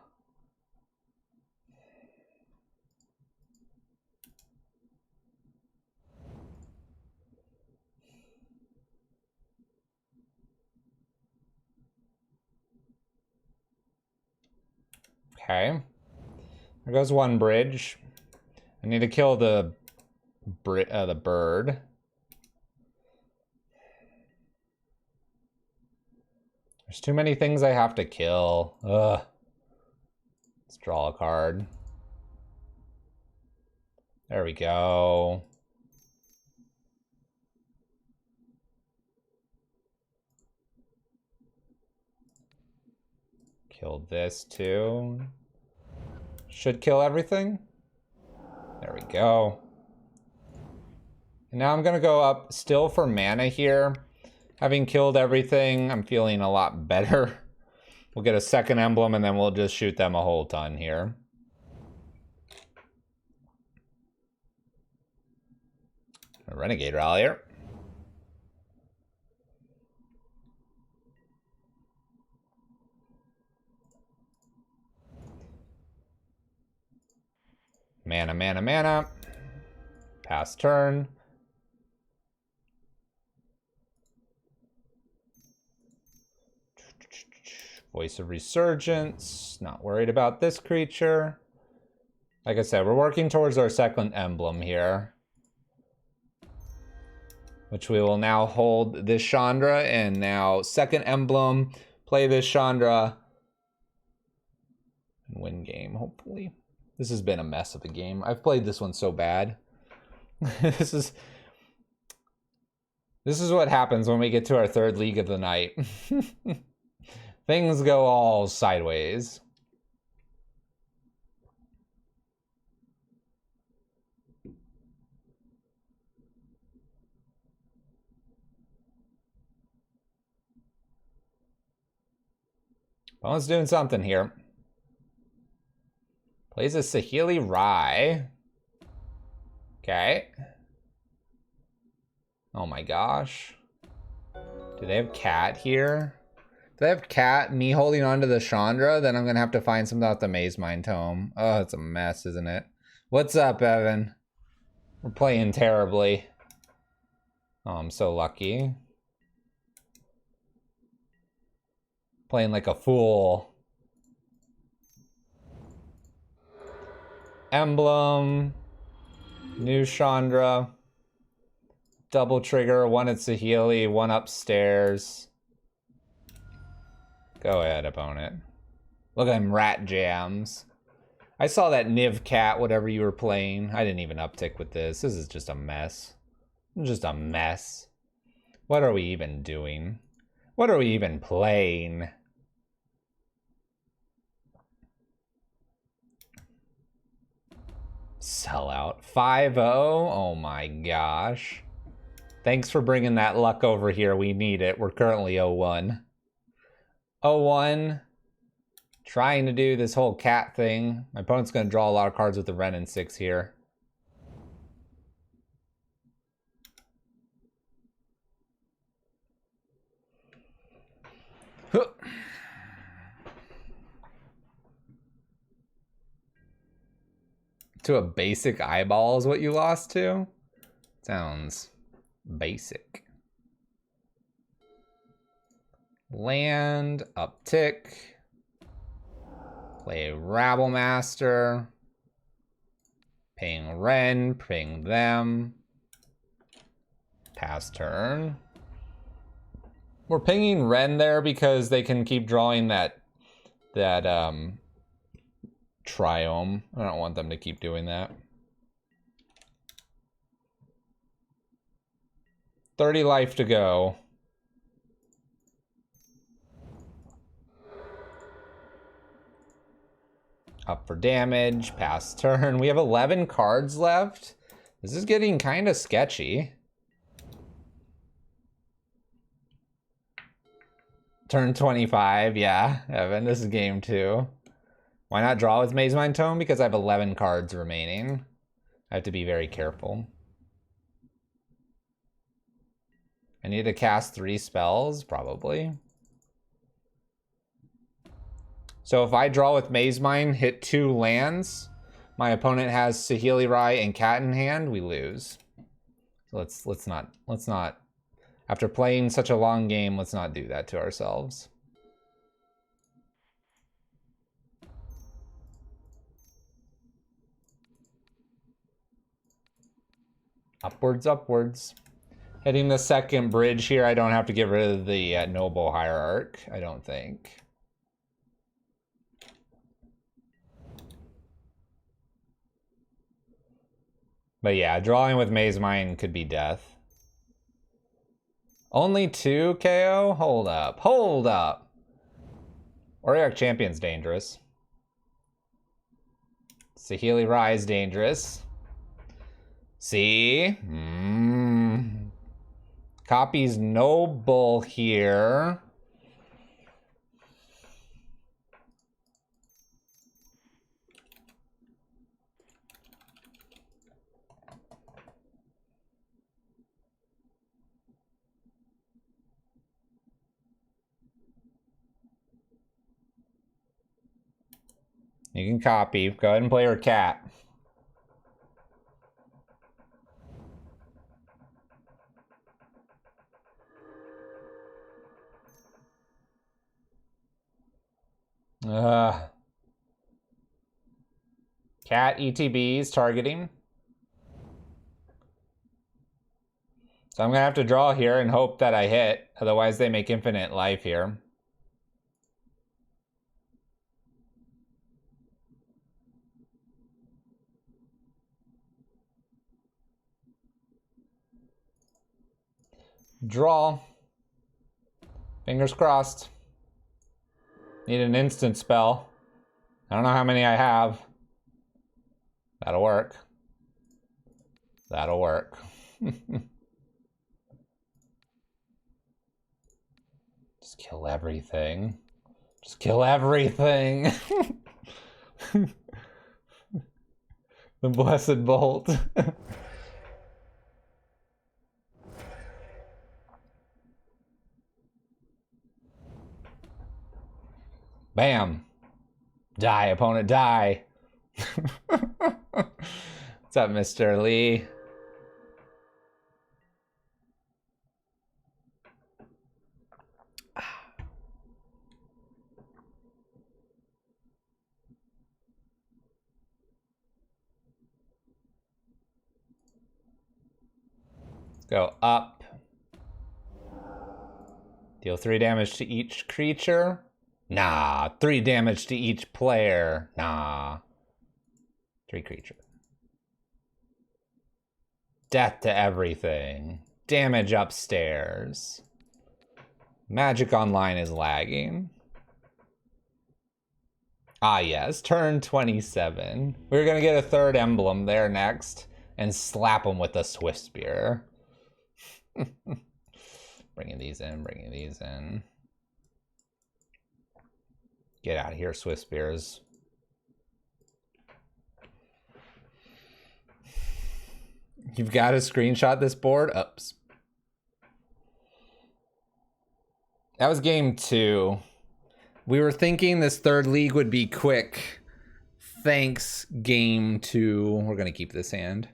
Okay. There goes one bridge. I need to kill the bird. There's too many things I have to kill. Ugh. Let's draw a card. There we go. Kill this too. Should kill everything. There we go. And now I'm gonna go up still for mana here. Having killed everything, I'm feeling a lot better. We'll get a second emblem and then we'll just shoot them a whole ton here. A Renegade Rallier. Mana, mana, mana. Pass turn. Voice of Resurgence. Not worried about this creature. Like I said, we're working towards our second emblem here. Which we will now hold this Chandra, and now second emblem, play this Chandra, and win game, hopefully. This has been a mess of a game. I've played this one so bad. This is what happens when we get to our third league of the night. Things go all sideways. Opponent's doing something here. Plays a Saheeli Rai. Okay. Oh my gosh. Do they have Cat here? Do they have Cat, me holding on to the Chandra? Then I'm gonna have to find something out the Maze Mind Tome. Oh, it's a mess, isn't it? What's up, Evan? We're playing terribly. Oh, I'm so lucky. Playing like a fool. Emblem. New Chandra. Double trigger, one at Saheeli, one upstairs. Go ahead, opponent. Look at them rat jams. I saw that Niv Cat, whatever you were playing. I didn't even uptick with this. This is just a mess. Just a mess. What are we even doing? What are we even playing? Sellout. 5-0? Oh my gosh. Thanks for bringing that luck over here. We need it. We're currently 0-1. 0-1. Trying to do this whole cat thing. My opponent's going to draw a lot of cards with the Ren and 6 here. To a basic eyeball is what you lost to? Sounds basic. Land, uptick. Play Rabble Master. Ping Ren, ping them. Pass turn. We're pinging Ren there because they can keep drawing that Triome. I don't want them to keep doing that. 30 life to go. Up for damage, pass turn. We have 11 cards left. This is getting kind of sketchy. Turn 25, yeah, Evan, this is game 2. Why not draw with Maze Mind Tome? Because I have 11 cards remaining. I have to be very careful. I need to cast 3 spells, probably. So if I draw with Maze Mind, hit 2 lands, my opponent has Saheeli Rai and Cat in hand, we lose. So let's not. After playing such a long game, let's not do that to ourselves. Upwards, upwards. Hitting the second bridge here, I don't have to get rid of the Noble Hierarch, I don't think. But yeah, drawing with Maze Mind could be death. Only 2 KO? Hold up, hold up. Auriok Champion's dangerous. Saheeli Rai is dangerous. See? Copies Noble here. You can copy. Go ahead and play her Cat. Cat ETBs targeting. So I'm gonna have to draw here and hope that I hit. Otherwise they make infinite life here. Draw. Fingers crossed. Need an instant spell. I don't know how many I have. That'll work. That'll work. Just kill everything. Just kill everything. The blessed bolt. Bam. Die, opponent, die. What's up, Mr. Lee? Let's go up. Deal 3 damage to each creature. Nah, 3 damage to each player. Nah. 3 creature. Death to everything. Damage upstairs. Magic Online is lagging. Ah yes, turn 27. We're gonna get a 3rd emblem there next and slap them with a Swift Spear. Bringing these in, bringing these in. Get out of here, Swift Spears. You've got to screenshot this board? Oops. That was game 2. We were thinking this 3rd league would be quick. Thanks, game 2. We're going to keep this hand.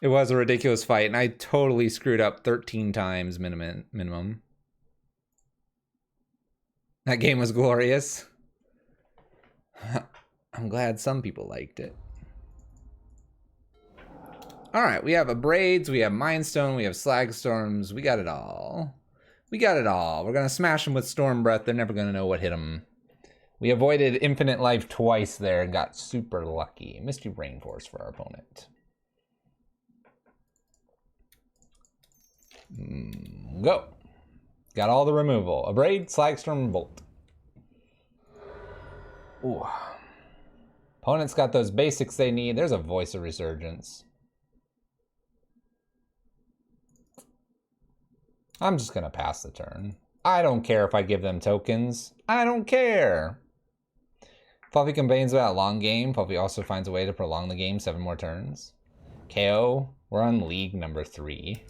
It was a ridiculous fight, and I totally screwed up 13 times minimum. That game was glorious. I'm glad some people liked it. All right, we have Abrades, we have Mindstone, we have Slagstorms. We got it all. We got it all. We're going to smash them with Storm Breath. They're never going to know what hit them. We avoided Infinite Life twice there and got super lucky. Misty Rainforest for our opponent. Go. Got all the removal. Abrade, Slagstorm, Bolt. Ooh. Opponent's got those basics they need. There's a Voice of Resurgence. I'm just gonna pass the turn. I don't care if I give them tokens. I don't care. Fluffy complains about a long game. Fluffy also finds a way to prolong the game 7 more turns. KO, we're on league number 3.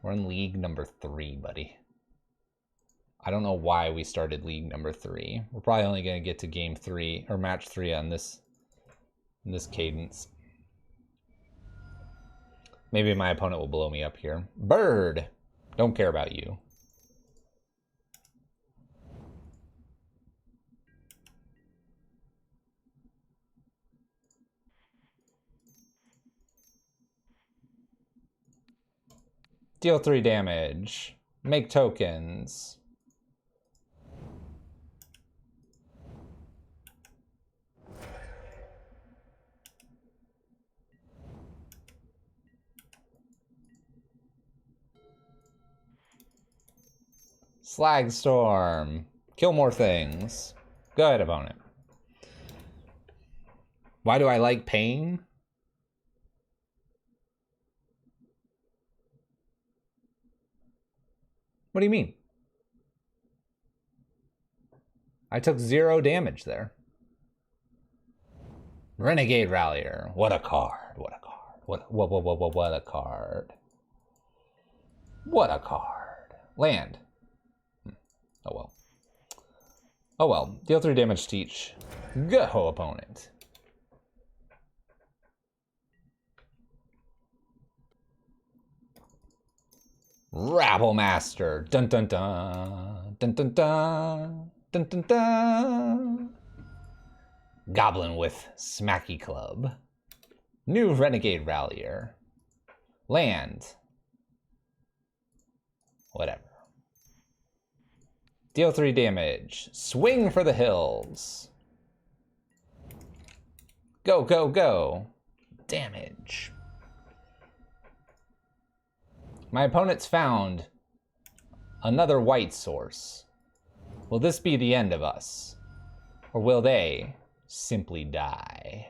We're in league number 3, buddy. I don't know why we started league number 3. We're probably only gonna get to game 3 or match 3 on this cadence. Maybe my opponent will blow me up here. Bird! Don't care about you. Deal 3 damage. Make tokens. Slagstorm. Kill more things. Go ahead, opponent. Why do I like pain? What do you mean? I took 0 damage there. Renegade Rallier. What a card. What a card. What a card. What a card. Land. Oh well. Oh well. Deal 3 damage to each. Go, opponent. Rabble Master. Dun dun dun. Dun dun dun. Dun dun dun. Goblin with Smacky Club. New Renegade Rallier. Land. Whatever. Deal 3 damage. Swing for the hills. Go, go, go. Damage. My opponent's found another white source. Will this be the end of us? Or will they simply die?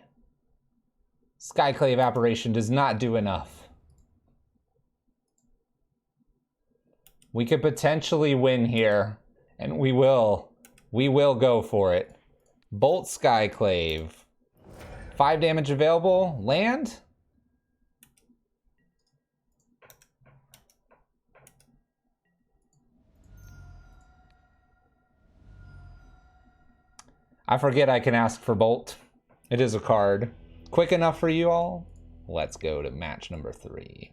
Skyclave Evaporation does not do enough. We could potentially win here, and we will We will go for it. Bolt Skyclave. 5 damage available. Land? I forget I can ask for Bolt. It is a card. Quick enough for you all? Let's go to match number 3.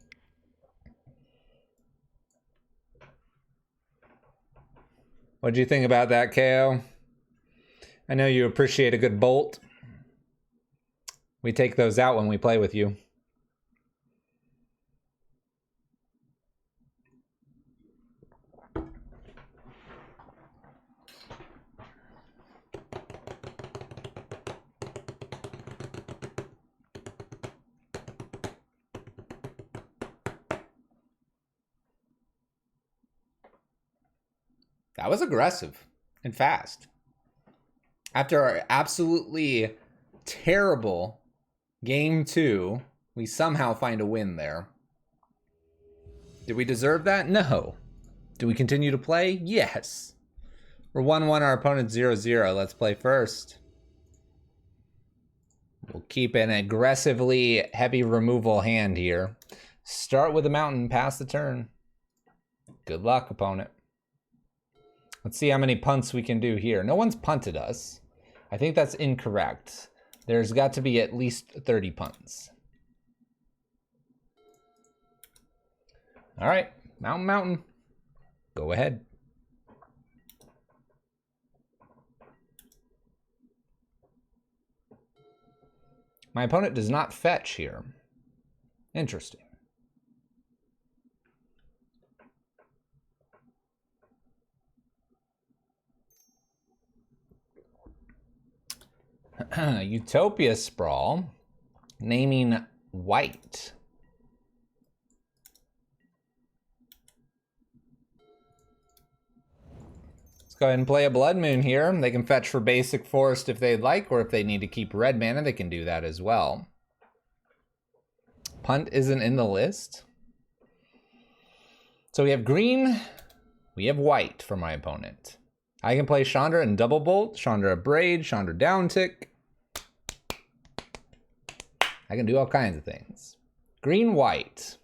What'd you think about that, KO? I know you appreciate a good Bolt. We take those out when we play with you. That was aggressive and fast. After our absolutely terrible game 2, we somehow find a win there. Did we deserve that? No. Do we continue to play? Yes. We're 1-1, our opponent's 0-0. Let's play first. We'll keep an aggressively heavy removal hand here. Start with a mountain, pass the turn. Good luck, opponent. Let's see how many punts we can do here. No one's punted us. I think that's incorrect. There's got to be at least 30 punts. All right, mountain. Go ahead. My opponent does not fetch here. Interesting. Utopia Sprawl, naming white. Let's go ahead and play a Blood Moon here. They can fetch for basic forest if they'd like, or if they need to keep red mana, they can do that as well. Punt isn't in the list. So we have green, we have white for my opponent. I can play Chandra and Double Bolt, Chandra Braid, Chandra Downtick. I can do all kinds of things. Green, white.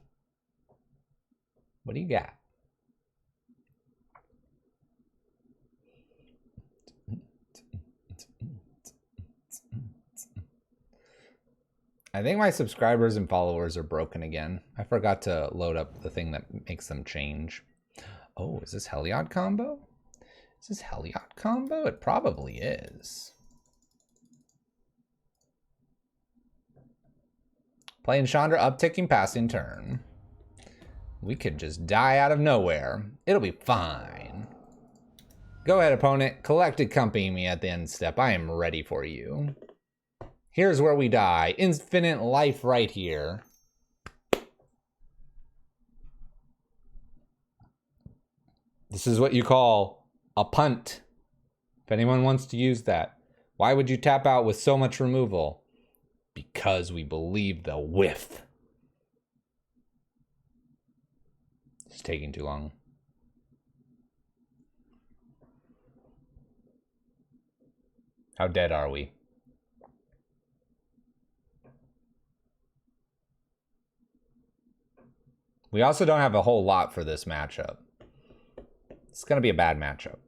What do you got? I think my subscribers and followers are broken again. I forgot to load up the thing that makes them change. Oh, is this Heliod combo? Is this Heliod combo? It probably is. Playing Chandra, upticking, passing turn. We could just die out of nowhere. It'll be fine. Go ahead, opponent. Collected company me at the end step. I am ready for you. Here's where we die. Infinite life right here. This is what you call a punt. If anyone wants to use that. Why would you tap out with so much removal? Because we believe the whiff. It's taking too long. How dead are we? We also don't have a whole lot for this matchup. It's going to be a bad matchup.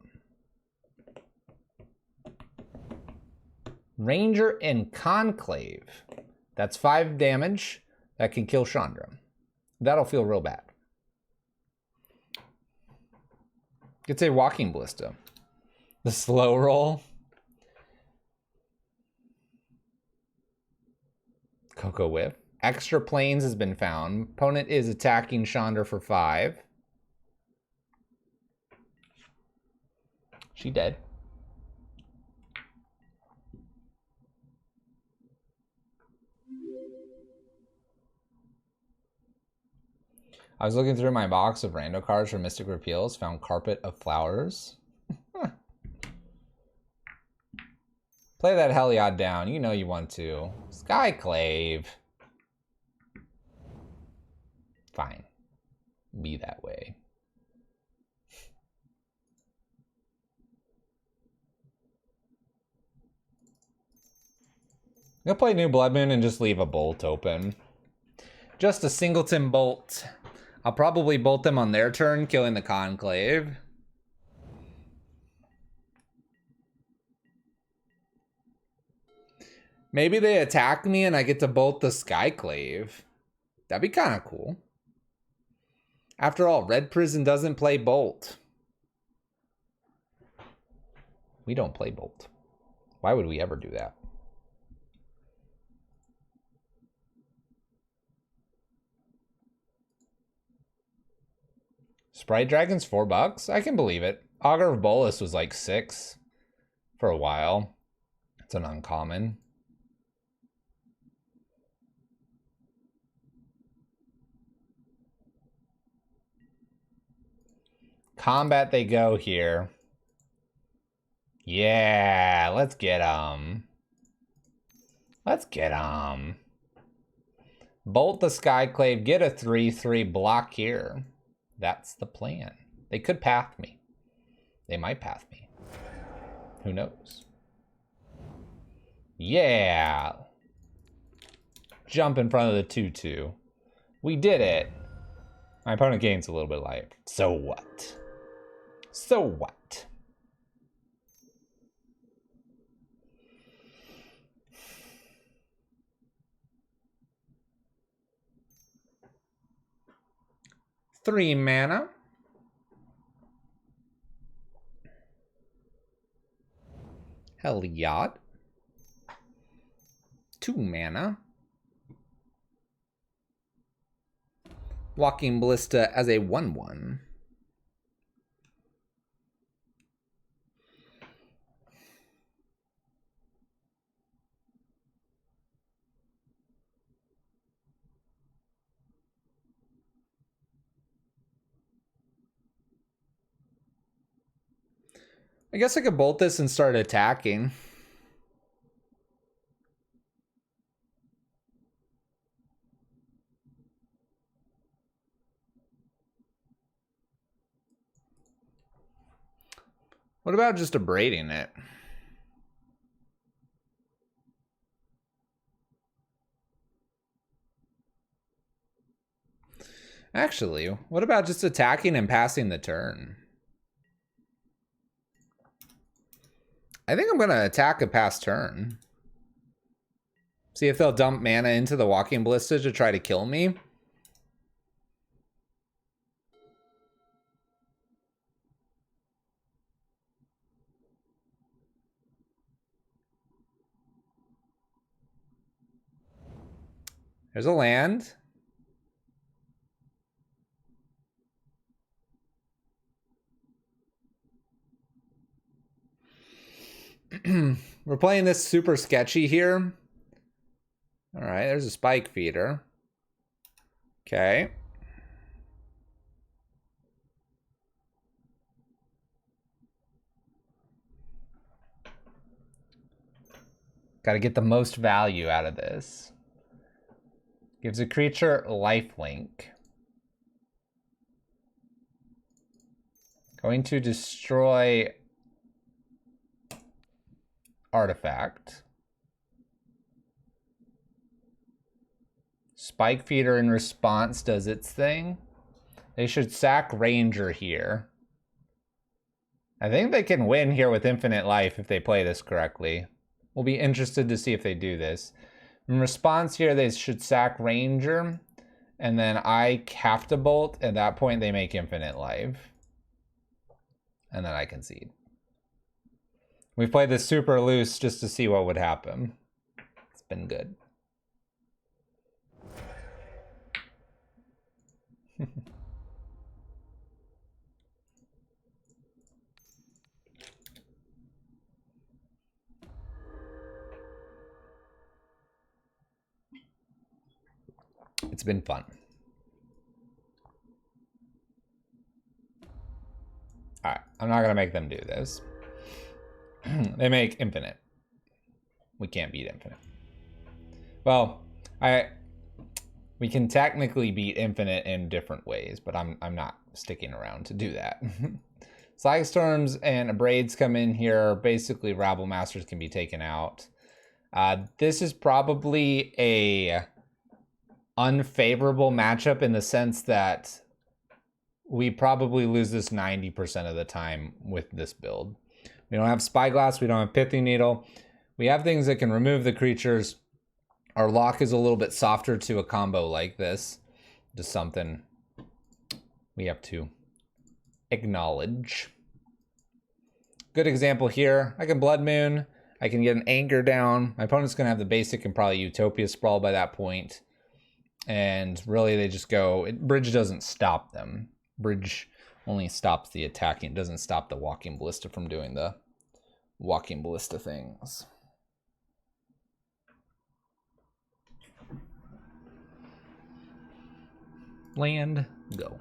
Ranger and Conclave. That's 5 damage. That can kill Chandra. That'll feel real bad. It's a Walking Ballista. The slow roll. Cocoa Whip. Extra planes has been found. Opponent is attacking Chandra for 5. She dead. I was looking through my box of rando cards for Mystic Repeals, found Carpet of Flowers. Play that Heliod down, you know you want to. Skyclave. Fine. Be that way. I'm gonna play New Blood Moon and just leave a bolt open. Just a singleton bolt. I'll probably bolt them on their turn, killing the Conclave. Maybe they attack me and I get to bolt the Skyclave. That'd be kind of cool. After all, Red Prison doesn't play Bolt. We don't play Bolt. Why would we ever do that? Sprite Dragon's $4. I can believe it. Augur of Bolus was like 6 for a while. It's an uncommon. Combat they go here. Yeah, let's get them. Let's get them. Bolt the Skyclave, get a 3/3 block here. That's the plan. They could path me. They might path me. Who knows? Yeah. Jump in front of the 2/2. We did it. My opponent gains a little bit of life. So what? So what? Three mana. Heliod. 2 mana. Walking Ballista as a 1/1. I guess I could bolt this and start attacking. What about just abrading it? Actually, what about just attacking and passing the turn? I think I'm gonna attack a pass turn. See if they'll dump mana into the Walking Ballista to try to kill me. There's a land. We're playing this super sketchy here. All right, there's a Spike Feeder. Okay. Got to get the most value out of this. Gives a creature lifelink. Going to destroy artifact. Spike Feeder in response does its thing. They should sack Ranger here. I think they can win here with infinite life if they play this correctly. We'll be interested to see if they do this. In response here, they should sack Ranger, and then I have to bolt. At that point, they make infinite life. And then I concede. We played this super loose just to see what would happen. It's been good. It's been fun. All right, I'm not gonna make them do this. They make infinite. We can't beat infinite. Well, we can technically beat infinite in different ways, but I'm not sticking around to do that. Slag Storms and Abrades come in here. Basically, Rabble Masters can be taken out. This is probably a unfavorable matchup in the sense that we probably lose this 90% of the time with this build. We don't have Spyglass, we don't have Pithy Needle. We have things that can remove the creatures. Our lock is a little bit softer to a combo like this. Just something we have to acknowledge. Good example here. I can Blood Moon. I can get an Anger down. My opponent's going to have the basic and probably Utopia Sprawl by that point. And really they just go... Bridge doesn't stop them. Bridge only stops the attacking. It doesn't stop the Walking Ballista from doing the Walking Ballista things. Land, go.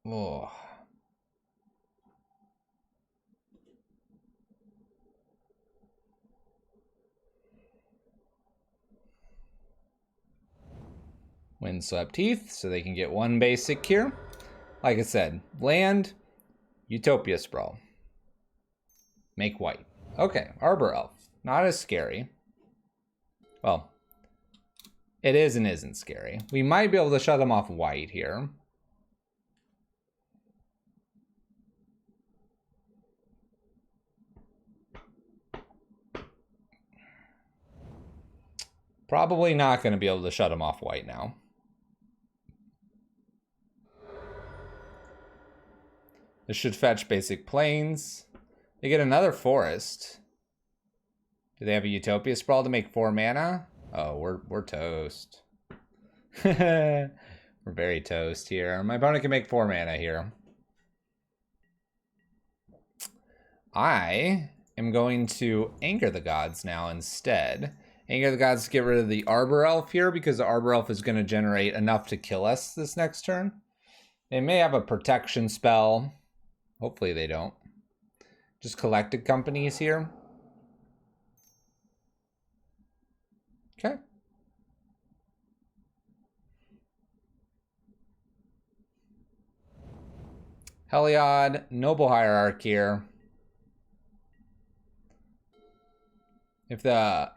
Oh. Windswept Heath, so they can get one basic here. Like I said, land, Utopia Sprawl. Make white. Okay, Arbor Elf. Not as scary. Well, it is and isn't scary. We might be able to shut them off white here. Probably not going to be able to shut them off white now. This should fetch basic plains. They get another forest. Do they have a Utopia Sprawl to make 4 mana? Oh, we're toast. We're very toast here. My opponent can make 4 mana here. I am going to Anger the Gods now instead. Anger the Gods to get rid of the Arbor Elf here because the Arbor Elf is going to generate enough to kill us this next turn. They may have a protection spell. Hopefully they don't. Just collected companies here. Okay. Heliod, Noble Hierarch here. If the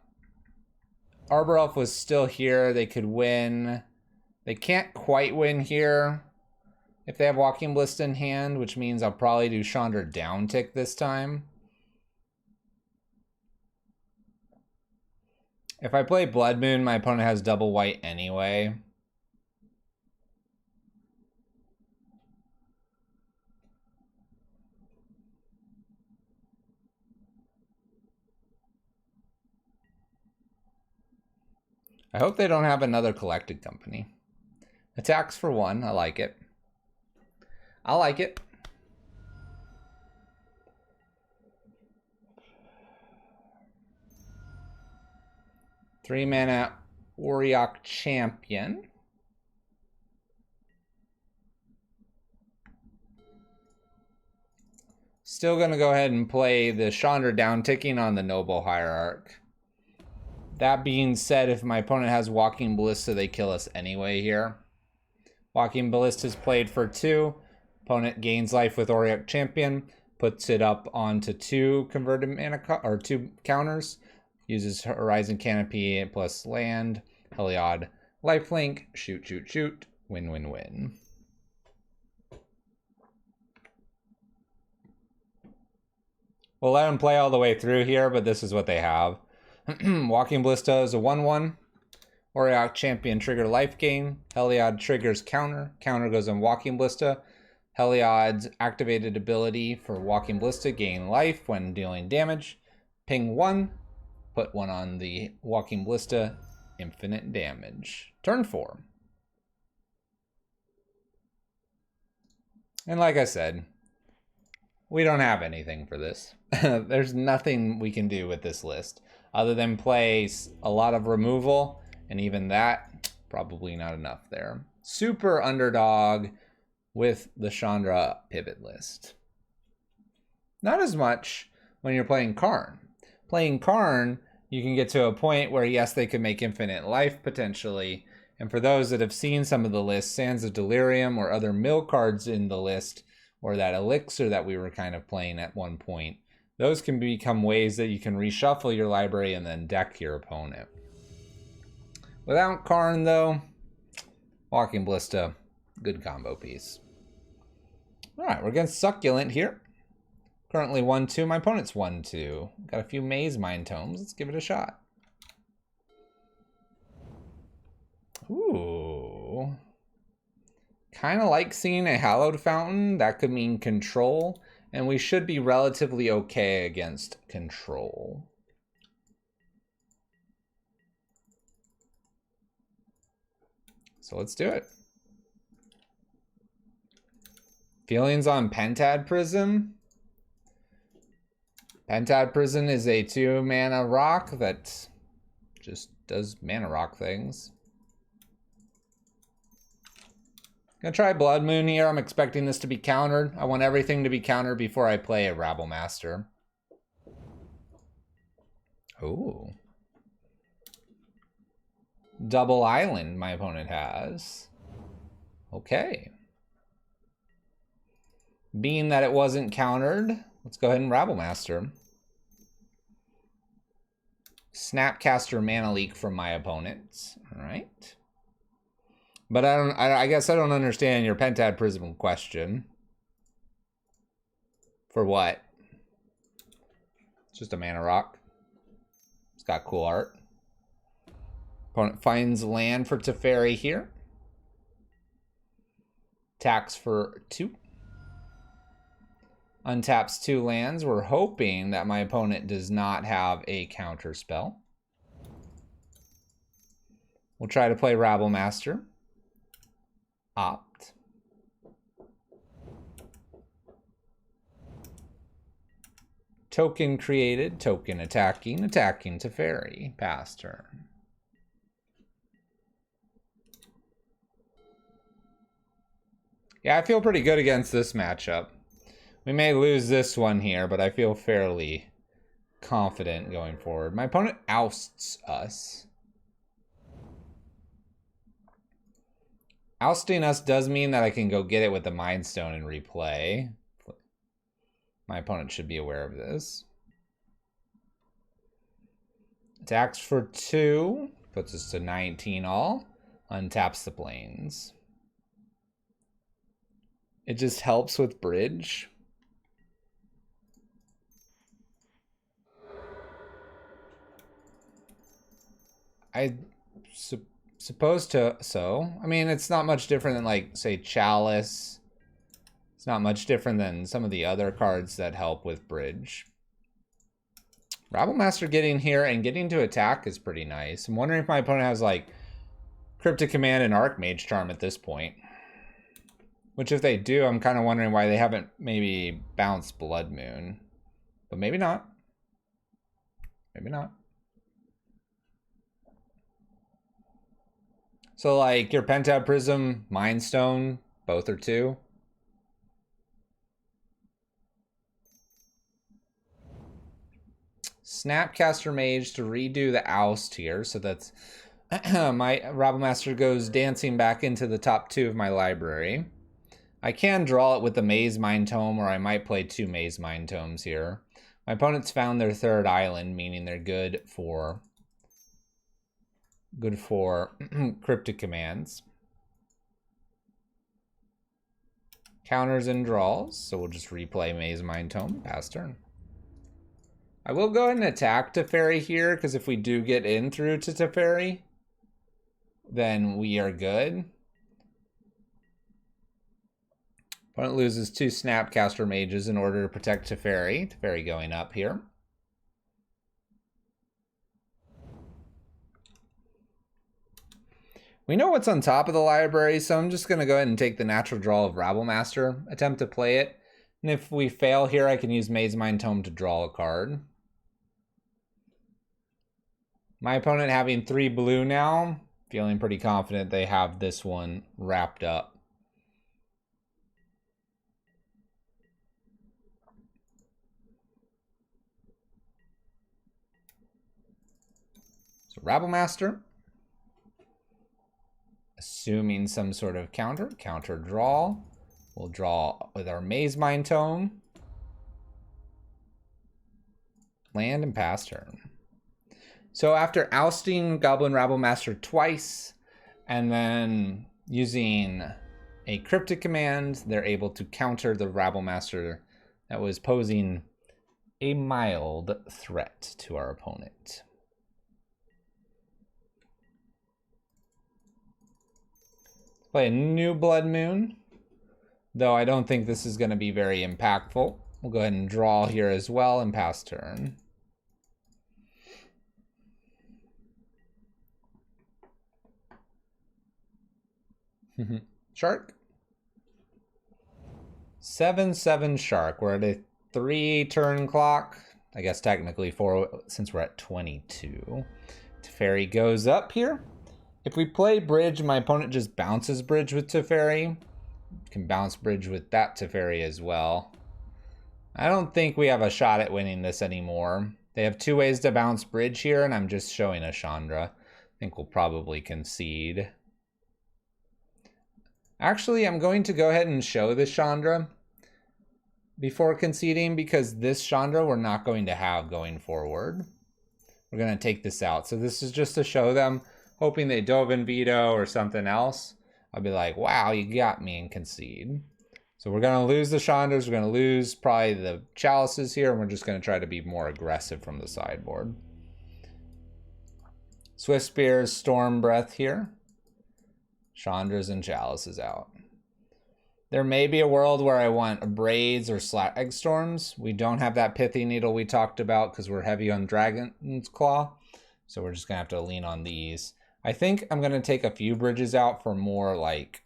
Arbor Elf was still here, they could win. They can't quite win here if they have Walking Ballista in hand, which means I'll probably do Chandra downtick this time. If I play Blood Moon, my opponent has double white anyway. I hope they don't have another collected company. Attacks for 1, I like it. I like it. Three mana Auriok Champion. Still gonna go ahead and play the Chandra downticking on the Noble Hierarch. That being said, if my opponent has Walking Ballista, they kill us anyway here. Walking Ballista is played for 2. Opponent gains life with Auriok Champion, puts it up onto 2 converted mana or 2 counters, uses Horizon Canopy plus land, Heliod, lifelink, shoot, shoot, shoot, win, win, win. We'll let them play all the way through here, but this is what they have. Walking Ballista is a 1/1. Auriok Champion trigger life gain. Heliod triggers counter. Counter goes on Walking Ballista. Heliod's activated ability for Walking Ballista gain life when dealing damage. Ping 1. Put 1 on the Walking Ballista. Infinite damage. Turn 4. And like I said, we don't have anything for this. There's nothing we can do with this list other than play a lot of removal, and even that, probably not enough there. Super underdog with the Chandra pivot list. Not as much when you're playing Karn. Playing Karn, you can get to a point where, yes, they could make infinite life potentially, And for those that have seen some of the lists, Sands of Delirium or other mill cards in the list, or that elixir that we were kind of playing at one point, those can become ways that you can reshuffle your library and then deck your opponent. Without Karn, though, Walking Ballista, good combo piece. All right, we're against Succulent here. Currently 1-2. My opponent's 1-2. Got a few Maze Mind Tomes. Let's give it a shot. Ooh. Kind of like seeing a Hallowed Fountain. That could mean control. And we should be relatively okay against control. So let's do it. Feelings on Pentad Prism. Pentad Prism is a 2-mana rock that just does mana rock things. Gonna try Blood Moon here. I'm expecting this to be countered. I want everything to be countered before I play a Rabble Master. Ooh. Double Island my opponent has. Okay. Being that it wasn't countered, let's go ahead and Rabble Master. Snapcaster Mana Leak from my opponent. All right. But I guess I don't understand your Pentad Prism question. For what? It's just a mana rock. It's got cool art. Opponent finds land for Teferi here. Attacks for 2. Untaps 2 lands. We're hoping that my opponent does not have a counter spell. We'll try to play Rabble Master. Opt. Token created, token attacking, attacking Teferi. Pass turn. Yeah, I feel pretty good against this matchup. We may lose this one here, but I feel fairly confident going forward. My opponent ousts us. Ousting us does mean that I can go get it with the Mind Stone and replay. My opponent should be aware of this. Attacks for 2. Puts us to 19 all. Untaps the plains. It just helps with bridge. I supposed to, so. I mean, it's not much different than, like, say, Chalice. It's not much different than some of the other cards that help with bridge. Rabble Master getting here and getting to attack is pretty nice. I'm wondering if my opponent has, like, Cryptic Command and Archmage Charm at this point. Which, if they do, I'm kind of wondering why they haven't maybe bounced Blood Moon. But maybe not. Maybe not. So, like, your Pentad Prism, Mind Stone, both are 2. Snapcaster Mage to redo the oust here. So that's my Rabble Master goes dancing back into the top 2 of my library. I can draw it with the Maze Mind Tome, or I might play 2 Maze Mind Tomes here. My opponent's found their 3rd island, meaning they're good for cryptic commands. Counters and draws, so we'll just replay Maze Mind Tome, pass turn. I will go ahead and attack Teferi here, because if we do get in through to Teferi, then we are good. Opponent loses 2 Snapcaster Mages in order to protect Teferi. Teferi going up here. We know what's on top of the library, so I'm just going to go ahead and take the natural draw of Rabble Master, attempt to play it. And if we fail here, I can use Maze Mind Tome to draw a card. My opponent having 3 blue now, feeling pretty confident they have this one wrapped up. So Rabble Master. assuming some sort of counter draw. We'll draw with our Maze Mine Tome. Land and pass turn. So after ousting Goblin Rabblemaster twice, and then using a cryptic command, they're able to counter the Rabblemaster that was posing a mild threat to our opponent. Play a new Blood Moon, though I don't think this is going to be very impactful. We'll go ahead and draw here as well and pass turn. Shark. 7/7 Shark. We're at a 3-turn clock. I guess technically 4 since we're at 22. Teferi goes up here. If we play bridge, my opponent just bounces bridge with Teferi. Can bounce bridge with that Teferi as well. I don't think we have a shot at winning this anymore. They have 2 ways to bounce bridge here, and I'm just showing a Chandra. I think we'll probably concede. Actually, I'm going to go ahead and show this Chandra before conceding, because this Chandra we're not going to have going forward. We're going to take this out. So this is just to show them, hoping they dove in veto or something else. I'll be like, wow, you got me, and concede. So we're going to lose the Chandras. We're going to lose probably the Chalices here, and we're just going to try to be more aggressive from the sideboard. Swift Spears, Storm Breath here. Chandras and Chalices out. There may be a world where I want Braids or Slag Storms. We don't have that Pithy Needle we talked about because we're heavy on Dragon's Claw. So we're just going to have to lean on these. I think I'm going to take a few bridges out for more like,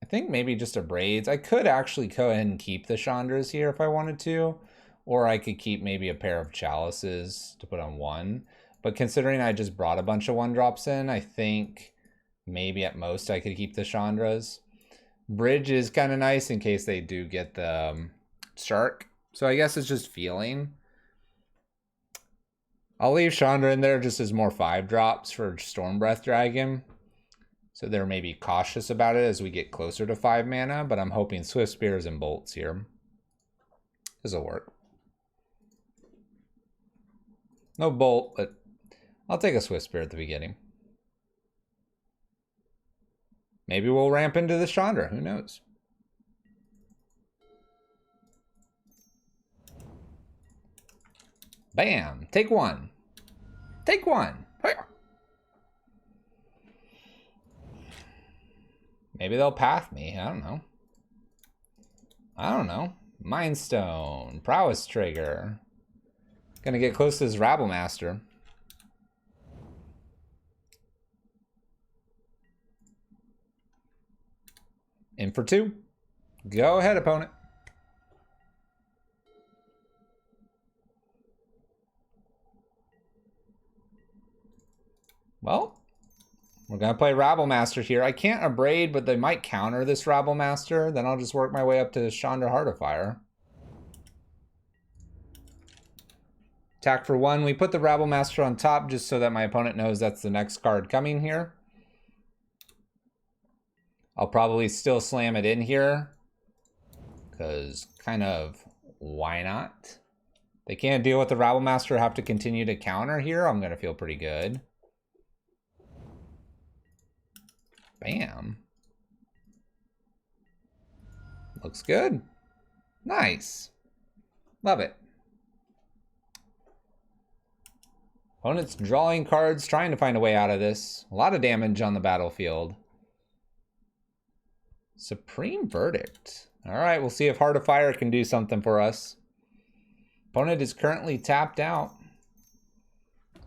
I think maybe just a Braids. I could actually go ahead and keep the Chandras here if I wanted to. Or I could keep maybe a pair of Chalices to put on one. But considering I just brought a bunch of 1-drops in, I think maybe at most I could keep the Chandras. Bridge is kind of nice in case they do get the Shark. So I guess it's just feeling. I'll leave Chandra in there just as more 5-drops for Storm Breath Dragon. So they're maybe cautious about it as we get closer to 5 mana, but I'm hoping Swift Spears and Bolts here. This'll work. No Bolt, but I'll take a Swift Spear at the beginning. Maybe we'll ramp into the Chandra, who knows? Bam, take one. Take one. Maybe they'll path me, I don't know. Mind Stone, Prowess Trigger. Gonna get close to this Rabblemaster. In for 2. Go ahead, opponent. Well, we're going to play Rabblemaster here. I can't Abrade, but they might counter this Rabblemaster. Then I'll just work my way up to Chandra Heart of Fire. Attack for 1. We put the Rabblemaster on top just so that my opponent knows that's the next card coming here. I'll probably still slam it in here, because kind of why not? They can't deal with the Rabblemaster, have to continue to counter here. I'm going to feel pretty good. Bam. Looks good. Nice. Love it. Opponent's drawing cards, trying to find a way out of this. A lot of damage on the battlefield. Supreme Verdict. All right, we'll see if Heart of Fire can do something for us. Opponent is currently tapped out.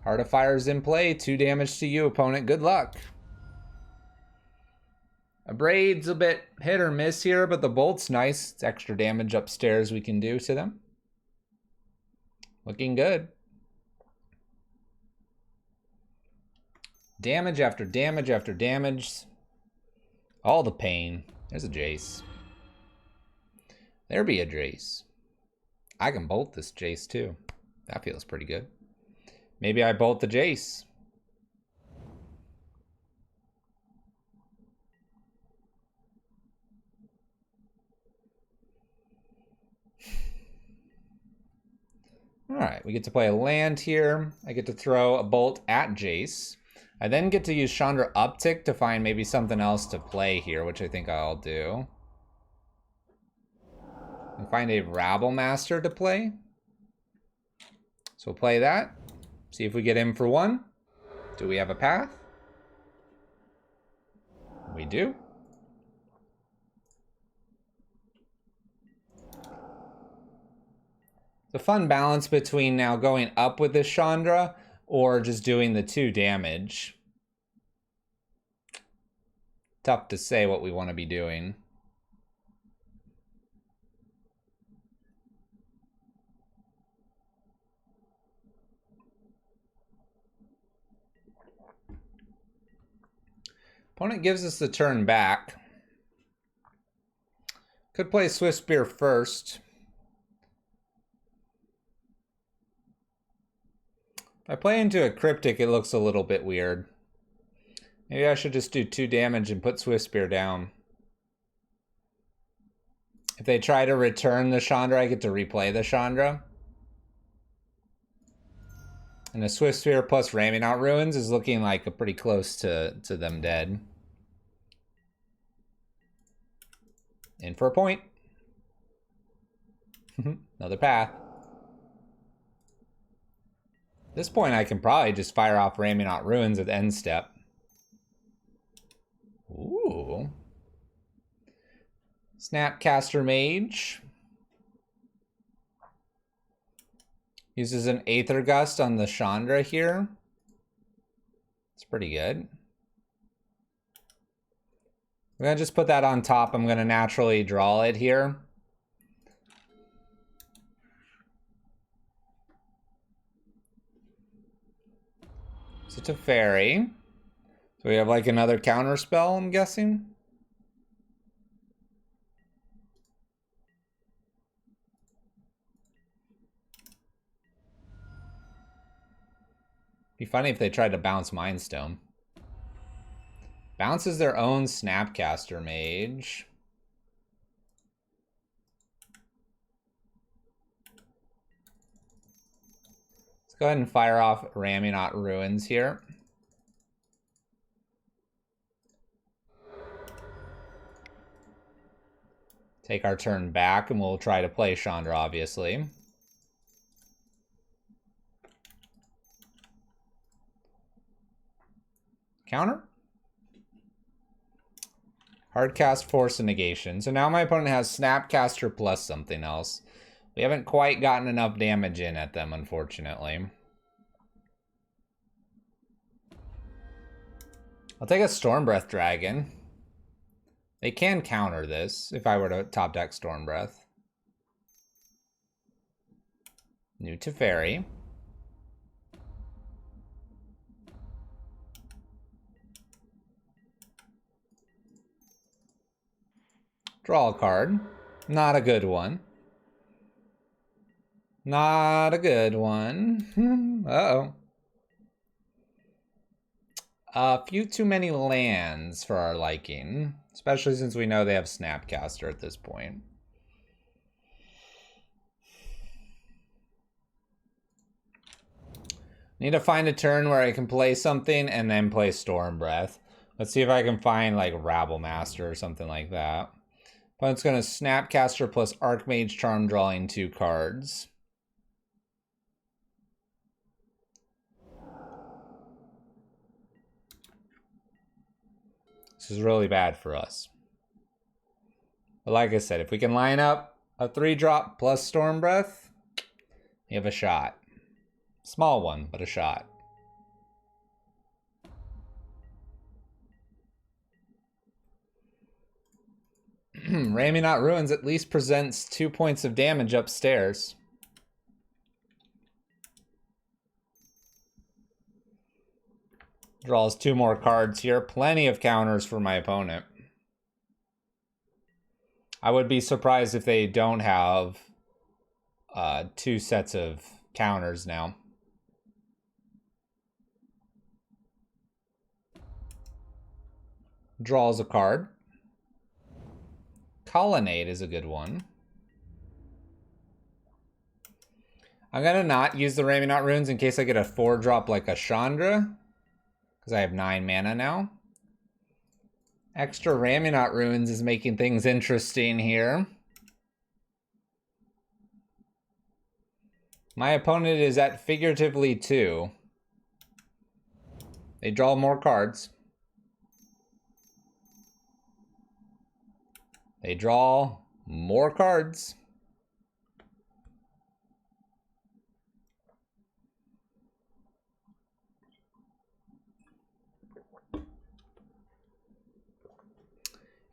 Heart of Fire is in play. 2 damage to you, opponent. Good luck. Abrade's a bit hit or miss here, but the Bolt's nice. It's extra damage upstairs we can do to them. Looking good. Damage after damage after damage. All the pain. There's a Jace. There be a Jace. I can bolt this Jace too. That feels pretty good. Maybe I bolt the Jace. All right, we get to play a land here. I get to throw a bolt at Jace. I then get to use Chandra Uptick to find maybe something else to play here, which I think I'll do. And find a Rabble Master to play. So we'll play that. See if we get in for one. Do we have a path? We do. It's a fun balance between now going up with this Chandra or just doing the 2 damage. Tough to say what we want to be doing. Opponent gives us the turn back. Could play Swift Spear first. If I play into a Cryptic, it looks a little bit weird. Maybe I should just do 2 damage and put Swift Spear down. If they try to return the Chandra, I get to replay the Chandra. And the Swift Spear plus Ramming Out Ruins is looking like a pretty close to them dead. In for a point. Another path. At this point, I can probably just fire off Ramming Out Ruins at the end step. Ooh. Snapcaster Mage. Uses an Aether Gust on the Chandra here. It's pretty good. I'm gonna just put that on top. I'm gonna naturally draw it here. So it's a fairy. So we have like another counter spell, I'm guessing. Be funny if they tried to bounce Mind Stone. Bounces their own Snapcaster Mage. Let's go ahead and fire off Ramming Out Ruins here. Take our turn back and we'll try to play Chandra, obviously. Counter. Hardcast, Force, and Negation. So now my opponent has Snapcaster plus something else. We haven't quite gotten enough damage in at them, unfortunately. I'll take a Storm Breath Dragon. They can counter this if I were to top deck Storm Breath. New Teferi. Draw a card. Not a good one. Not a good one. Uh-oh. A few too many lands for our liking. Especially since we know they have Snapcaster at this point. Need to find a turn where I can play something and then play Storm Breath. Let's see if I can find like Rabble Master or something like that. Opponent's going to Snapcaster plus Archmage Charm, drawing 2 cards. This is really bad for us. But like I said, if we can line up a 3-drop plus Storm Breath, you have a shot. Small one, but a shot. Ramming Out Ruins at least presents 2 points of damage upstairs. Draws 2 more cards here. Plenty of counters for my opponent. I would be surprised if they don't have 2 sets of counters now. Draws a card. Colonnade is a good one. I'm gonna not use the Raminot runes in case I get a 4-drop like a Chandra, because I have 9 mana now. Extra Raminot runes is making things interesting here. My opponent is at figuratively 2. They draw more cards. They draw more cards.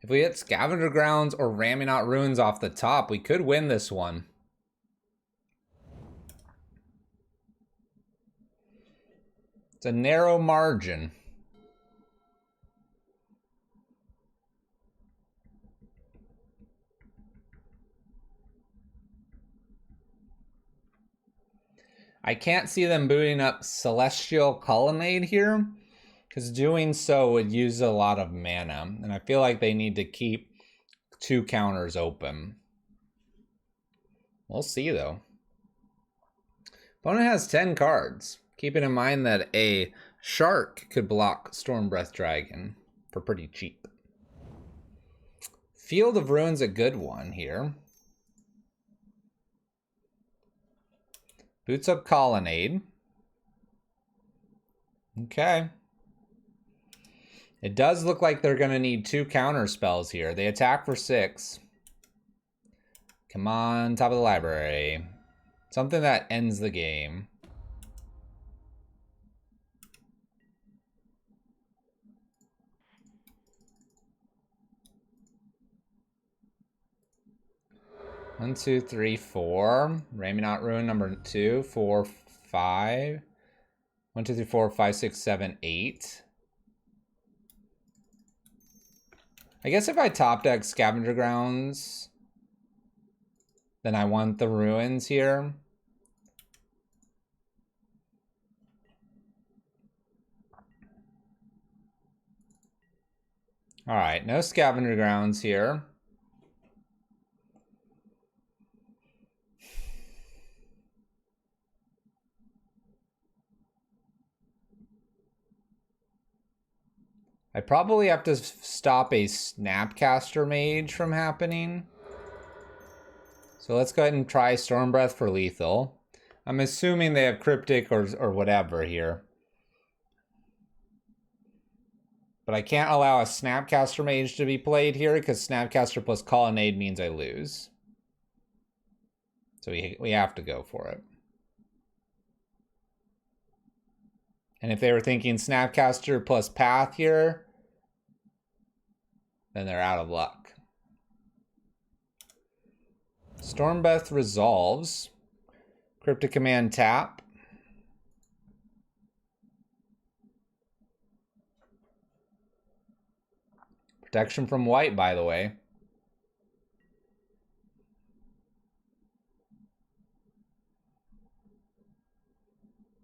If we hit Scavenger Grounds or Raminot Runes off the top, we could win this one. It's a narrow margin. I can't see them booting up Celestial Colonnade here, because doing so would use a lot of mana, and I feel like they need to keep 2 counters open. We'll see, though. Opponent has 10 cards, keeping in mind that a Shark could block Stormbreath Dragon for pretty cheap. Field of Ruins a good one here. Boots up Colonnade. Okay. It does look like they're going to need 2 counter spells here. They attack for 6. Come on, top of the library. Something that ends the game. One, two, three, 4. Raminot Rune number 2, 4, 5. 1, 2, 3, 4, 5, 6, 7, 8. I guess if I top deck Scavenger Grounds, then I want the Ruins here. All right, no Scavenger Grounds here. I probably have to stop a Snapcaster Mage from happening. So let's go ahead and try Stormbreath for lethal. I'm assuming they have Cryptic or whatever here. But I can't allow a Snapcaster Mage to be played here because Snapcaster plus Colonnade means I lose. So we have to go for it. And if they were thinking Snapcaster plus Path here, then they're out of luck. Stormbreath resolves. Cryptic Command tap. Protection from white, by the way.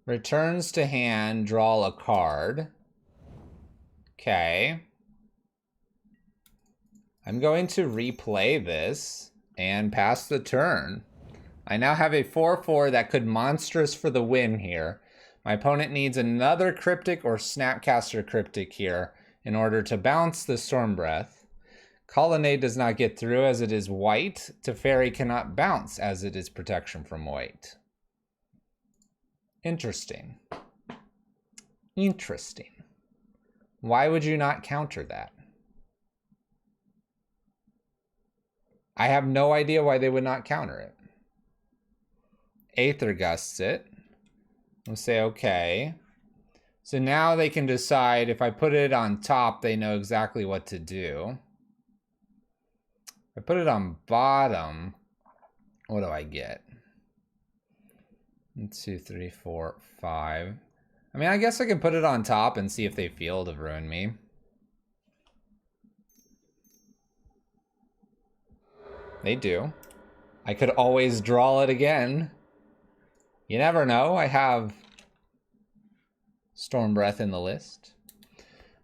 Returns to hand, draw a card. Okay. I'm going to replay this and pass the turn. I now have a 4/4 that could monstrous for the win here. My opponent needs another Cryptic or Snapcaster Cryptic here in order to bounce the Stormbreath. Colonnade does not get through as it is white. Teferi cannot bounce as it is protection from white. Interesting. Interesting. Why would you not counter that? I have no idea why they would not counter it. Aether Gusts it. We'll say okay. So now they can decide if I put it on top, they know exactly what to do. If I put it on bottom, what do I get? 1, 2, 3, 4, 5. I mean, I guess I can put it on top and see if they Field of Ruin me. They do. I could always draw it again. You never know. I have Stormbreath in the list.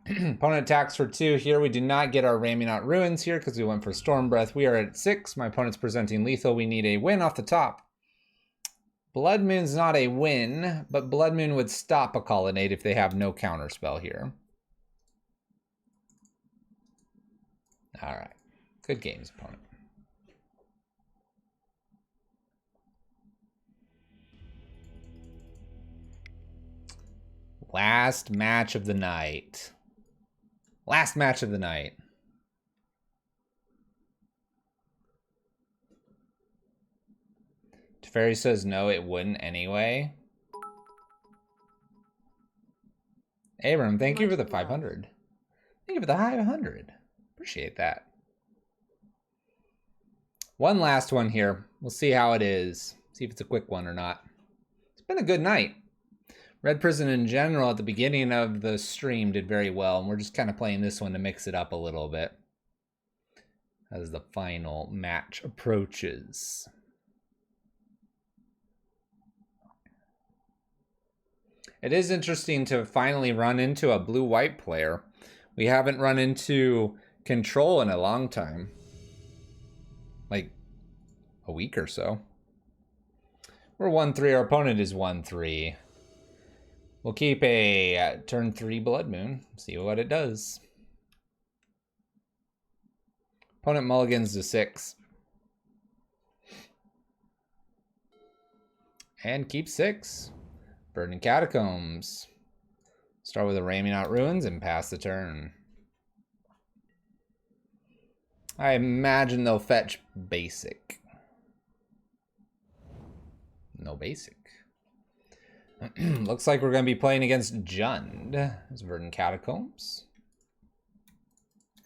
Opponent attacks for 2 here. We do not get our Raminot Ruins here because we went for Stormbreath. We are at 6. My opponent's presenting lethal. We need a win off the top. Blood Moon's not a win, but Blood Moon would stop a Colonnade if they have no counterspell here. All right. Good games, opponent. Last match of the night. Last match of the night. Teferi says no, it wouldn't anyway. Abram, thank you for the 500. Thank you for the 500. Appreciate that. One last one here. We'll see how it is. See if it's a quick one or not. It's been a good night. Red Prison in general at the beginning of the stream did very well, and we're just kind of playing this one to mix it up a little bit as the final match approaches. It is interesting to finally run into a blue-white player. We haven't run into control in a long time. Like a week or so. We're 1-3, our opponent is 1-3. We'll keep a turn 3 Blood Moon, see what it does. Opponent mulligans to 6. And keep 6. Burning Catacombs. Start with a Ramming Out Ruins and pass the turn. I imagine they'll fetch basic. No basic. Looks like we're going to be playing against Jund. There's Verdant Catacombs.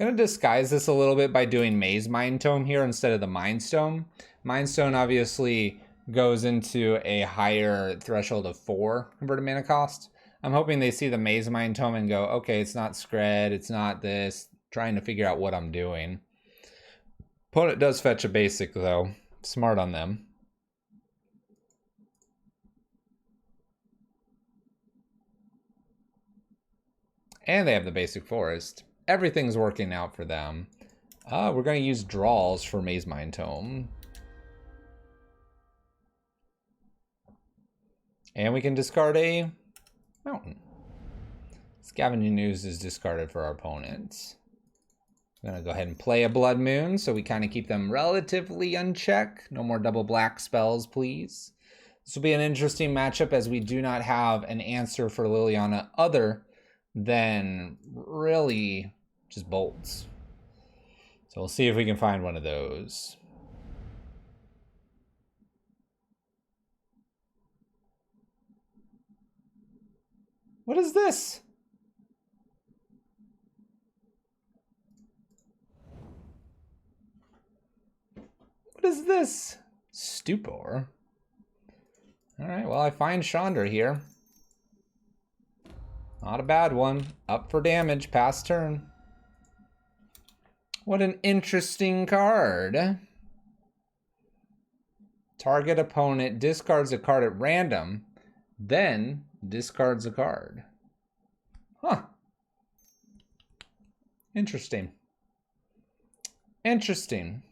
I'm going to disguise this a little bit by doing Maze Mind Tome here instead of the Mind Stone. Mind Stone obviously goes into a higher threshold of 4 converted mana cost. I'm hoping they see the Maze Mind Tome and go, okay, it's not Scred, it's not this. Trying to figure out what I'm doing. Opponent does fetch a basic though. Smart on them. And they have the basic forest. Everything's working out for them. We're going to use draws for Maze Mind Tome. And we can discard a mountain. Scavenging News is discarded for our opponents. I'm going to go ahead and play a Blood Moon so we kind of keep them relatively unchecked. No more double black spells, please. This will be an interesting matchup as we do not have an answer for Liliana other than really just bolts. So we'll see if we can find one of those. What is this? What is this? Stupor. All right, well, I find Chandra here. Not a bad one. Up for damage, pass turn. What an interesting card. Target opponent discards a card at random, then discards a card. Huh. Interesting. Interesting.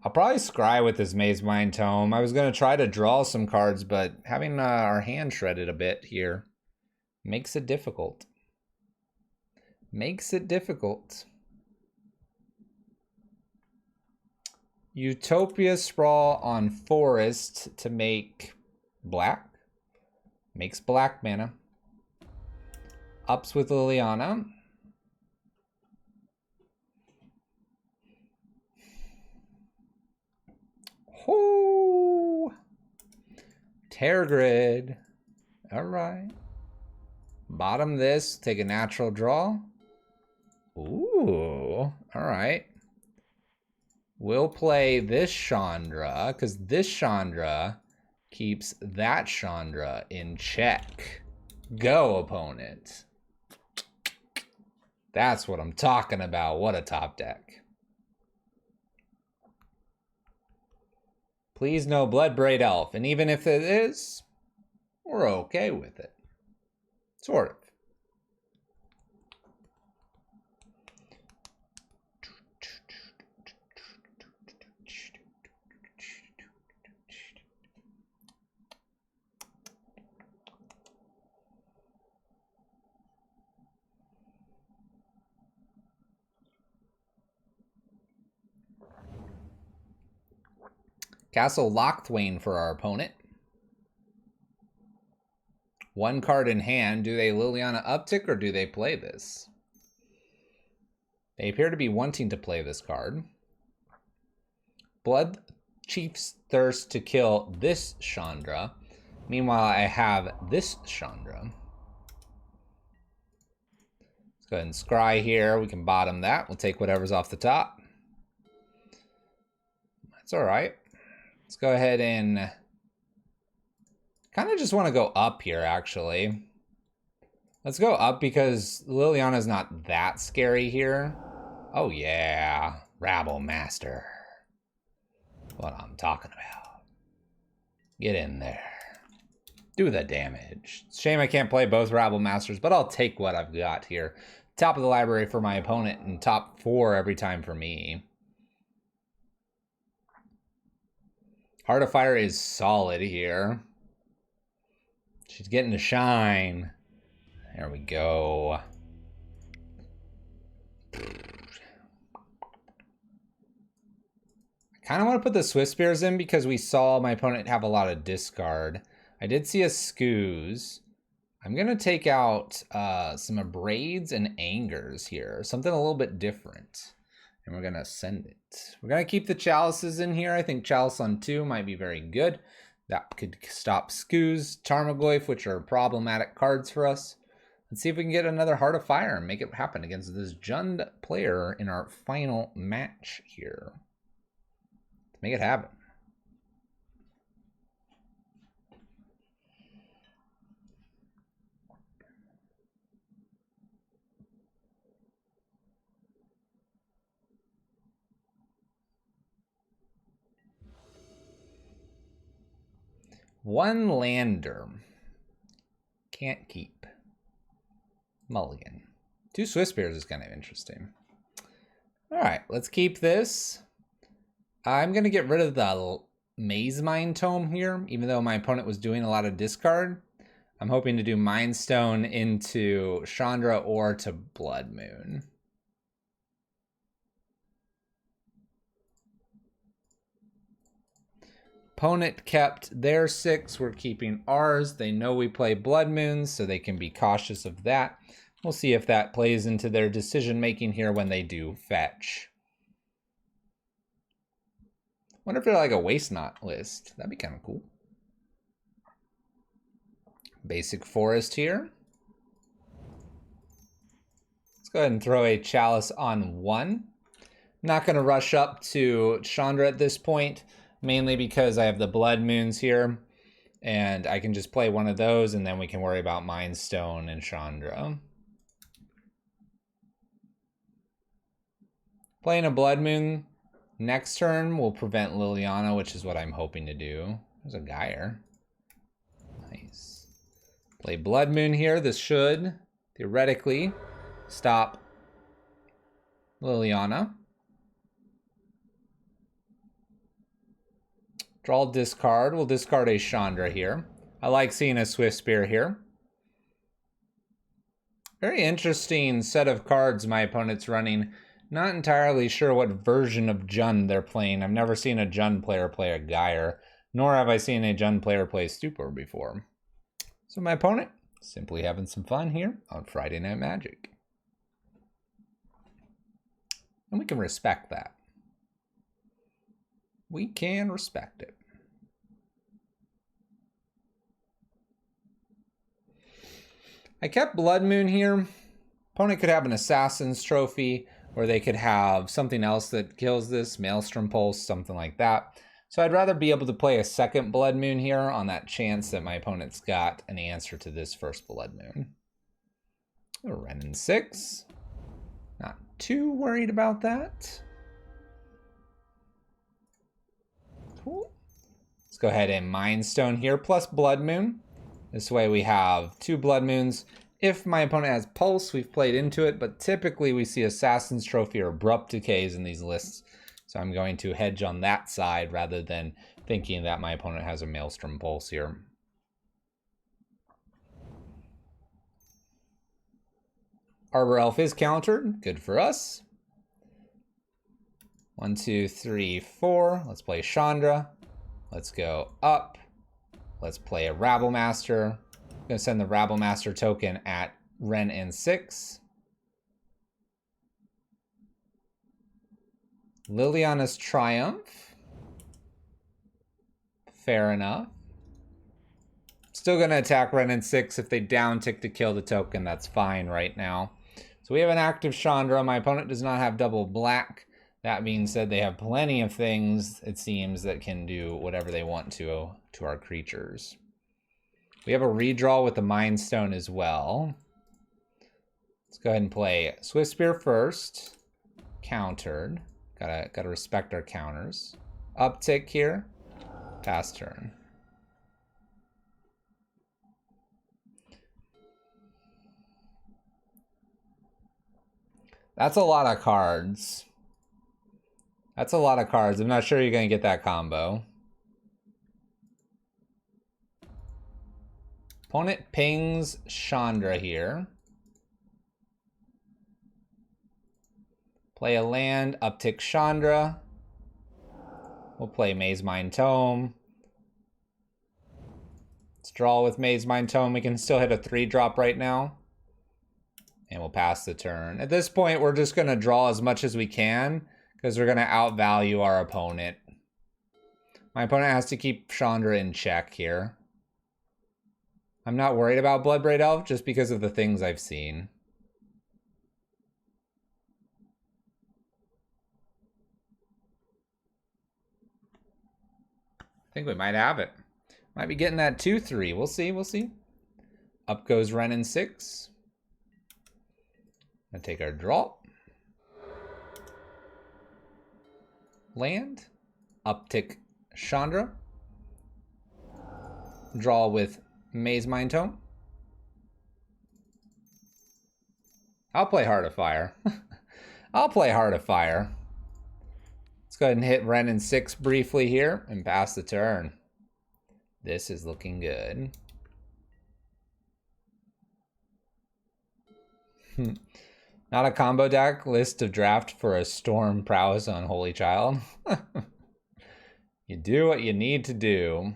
I'll probably scry with this Maze Mind Tome. I was going to try to draw some cards, but having our hand shredded a bit here makes it difficult. Makes it difficult. Utopia Sprawl on Forest to make black. Makes black mana. Ups with Liliana. Oh, Terror Grid. All right. Bottom this, take a natural draw. Ooh, all right. We'll play this Chandra, because this Chandra keeps that Chandra in check. Go, opponent. That's what I'm talking about. What a top deck. Please no Bloodbraid Elf. And even if it is, we're okay with it. Sort of. Castle Lochthwain for our opponent. 1 card in hand. Do they Liliana uptick or do they play this? They appear to be wanting to play this card. Blood Chief's thirst to kill this Chandra. Meanwhile, I have this Chandra. Let's go ahead and scry here. We can bottom that. We'll take whatever's off the top. That's all right. Let's go ahead and kind of just want to go up here, actually. Let's go up because Liliana's not that scary here. Oh, yeah. Rabble Master. What I'm talking about. Get in there. Do the damage. Shame I can't play both Rabble Masters, but I'll take what I've got here. Top of the library for my opponent and top 4 every time for me. Heart of Fire is solid here. She's getting to shine. There we go. I kind of want to put the Swift Spears in because we saw my opponent have a lot of discard. I did see a Scoos. I'm going to take out some Abrades and Angers here. Something a little bit different. And we're going to send it. We're going to keep the Chalices in here. I think Chalice on 2 might be very good. That could stop Scoos, Tarmogoyf, which are problematic cards for us. Let's see if we can get another Heart of Fire and make it happen against this Jund player in our final match here. Let's make it happen. One lander. Can't keep. Mulligan. 2 Swift Spears is kind of interesting. Alright, let's keep this. I'm going to get rid of the Maze Mind Tome here, even though my opponent was doing a lot of discard. I'm hoping to do Mind Stone into Chandra or to Blood Moon. Opponent kept their 6. We're keeping ours. They know we play Blood Moons, so they can be cautious of that. We'll see if that plays into their decision making here when they do fetch. Wonder if they're like a Waste Not list. That'd be kind of cool. Basic Forest here. Let's go ahead and throw a Chalice on 1. Not going to rush up to Chandra at this point, mainly because I have the Blood Moons here, and I can just play one of those, and then we can worry about Mind Stone and Chandra. Playing a Blood Moon next turn will prevent Liliana, which is what I'm hoping to do. There's a Gyre. Nice. Play Blood Moon here. This should, theoretically, stop Liliana. Draw discard. We'll discard a Chandra here. I like seeing a Swift Spear here. Very interesting set of cards my opponent's running. Not entirely sure what version of Jund they're playing. I've never seen a Jund player play a Gyre, nor have I seen a Jund player play Stupor before. So my opponent, simply having some fun here on Friday Night Magic. And we can respect that. We can respect it. I kept Blood Moon here. Opponent could have an Assassin's Trophy, or they could have something else that kills this, Maelstrom Pulse, something like that. So I'd rather be able to play a second Blood Moon here on that chance that my opponent's got an answer to this first Blood Moon. Renin 6. Not too worried about that. Cool. Let's go ahead and Mind Stone here, plus Blood Moon. This way we have 2 Blood Moons. If my opponent has Pulse, we've played into it, but typically we see Assassin's Trophy or Abrupt Decays in these lists. So I'm going to hedge on that side rather than thinking that my opponent has a Maelstrom Pulse here. Arbor Elf is countered. Good for us. 1, 2, 3, 4. Let's play Chandra. Let's go up. Let's play a Rabble Master. I'm going to send the Rabble Master token at Ren and 6. Liliana's Triumph. Fair enough. Still going to attack Ren and 6. If they down tick to kill the token, that's fine right now. So we have an active Chandra. My opponent does not have double black. That being said, they have plenty of things, it seems, that can do whatever they want to our creatures. We have a redraw with the Mind Stone as well. Let's go ahead and play Swift Spear first. Countered. Gotta respect our counters. Uptick here. Pass turn. That's a lot of cards. That's a lot of cards. I'm not sure you're going to get that combo. Opponent pings Chandra here. Play a land, uptick Chandra. We'll play Maze Mind Tome. Let's draw with Maze Mind Tome. We can still hit a 3-drop right now. And we'll pass the turn. At this point, we're just going to draw as much as we can because we're going to outvalue our opponent. My opponent has to keep Chandra in check here. I'm not worried about Bloodbraid Elf just because of the things I've seen. I think we might have it. Might be getting that 2-3. We'll see, we'll see. Up goes Ren and 6. Gonna take our draw. Land. Uptick Chandra. Draw with Maze Mind Tome. I'll play Heart of Fire. I'll play Heart of Fire. Let's go ahead and hit Ren and 6 briefly here and pass the turn. This is looking good. Not a combo deck list of draft for a Storm Prowess Unholy Child. You do what you need to do.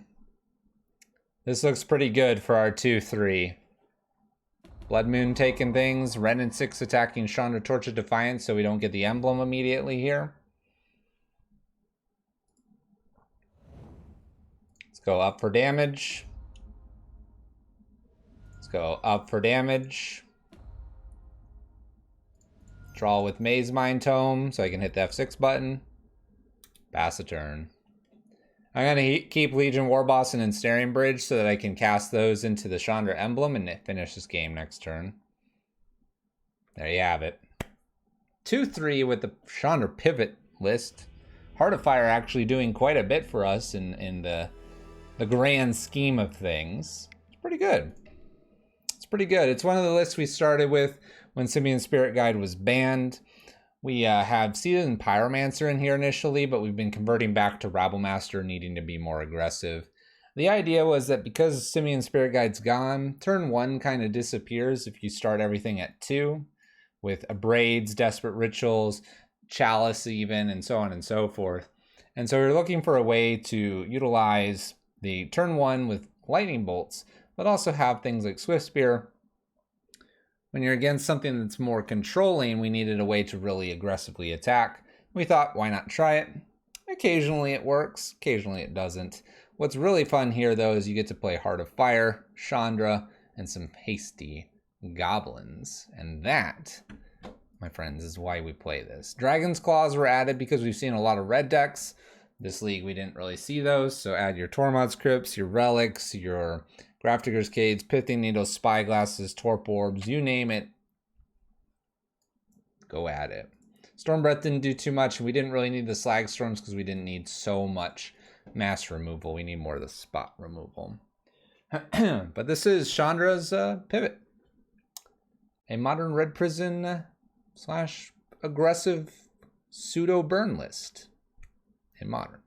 This looks pretty good for our 2-3. Blood Moon taking things. Ren and 6 attacking Chandra Torch of Defiance so we don't get the emblem immediately here. Let's go up for damage. Let's go up for damage. Draw with Maze Mind Tome so I can hit the F6 button. Pass a turn. I'm going to keep Legion Warboss and Ensnaring Bridge so that I can cast those into the Chandra emblem and finish this game next turn. There you have it. 2-3 with the Chandra pivot list. Heart of Fire actually doing quite a bit for us in the grand scheme of things. It's pretty good. It's pretty good. It's one of the lists we started with when Simian Spirit Guide was banned. We have Seasoned Pyromancer in here initially, but we've been converting back to Rabble Master, needing to be more aggressive. The idea was that because Simian Spirit Guide's gone, turn 1 kind of disappears if you start everything at 2, with Abrades, Desperate Rituals, Chalice even, and so on and so forth. And so we're looking for a way to utilize the turn 1 with Lightning Bolts, but also have things like Swift Spear. When you're against something that's more controlling, we needed a way to really aggressively attack. We thought, why not try it? Occasionally it works, occasionally it doesn't. What's really fun here, though, is you get to play Heart of Fire, Chandra, and some hasty goblins. And that, my friends, is why we play this. Dragon's Claws were added because we've seen a lot of red decks. This league, we didn't really see those, so add your Tormod's Crypts, your Relics, your Grafdigger's Cades, Pithing Needles, Spyglasses, Torp Orbs, you name it. Go at it. Storm Breath didn't do too much, and we didn't really need the Slag Storms because we didn't need so much mass removal. We need more of the spot removal. But this is Chandra's pivot. A modern Red Prison / aggressive pseudo burn list in modern.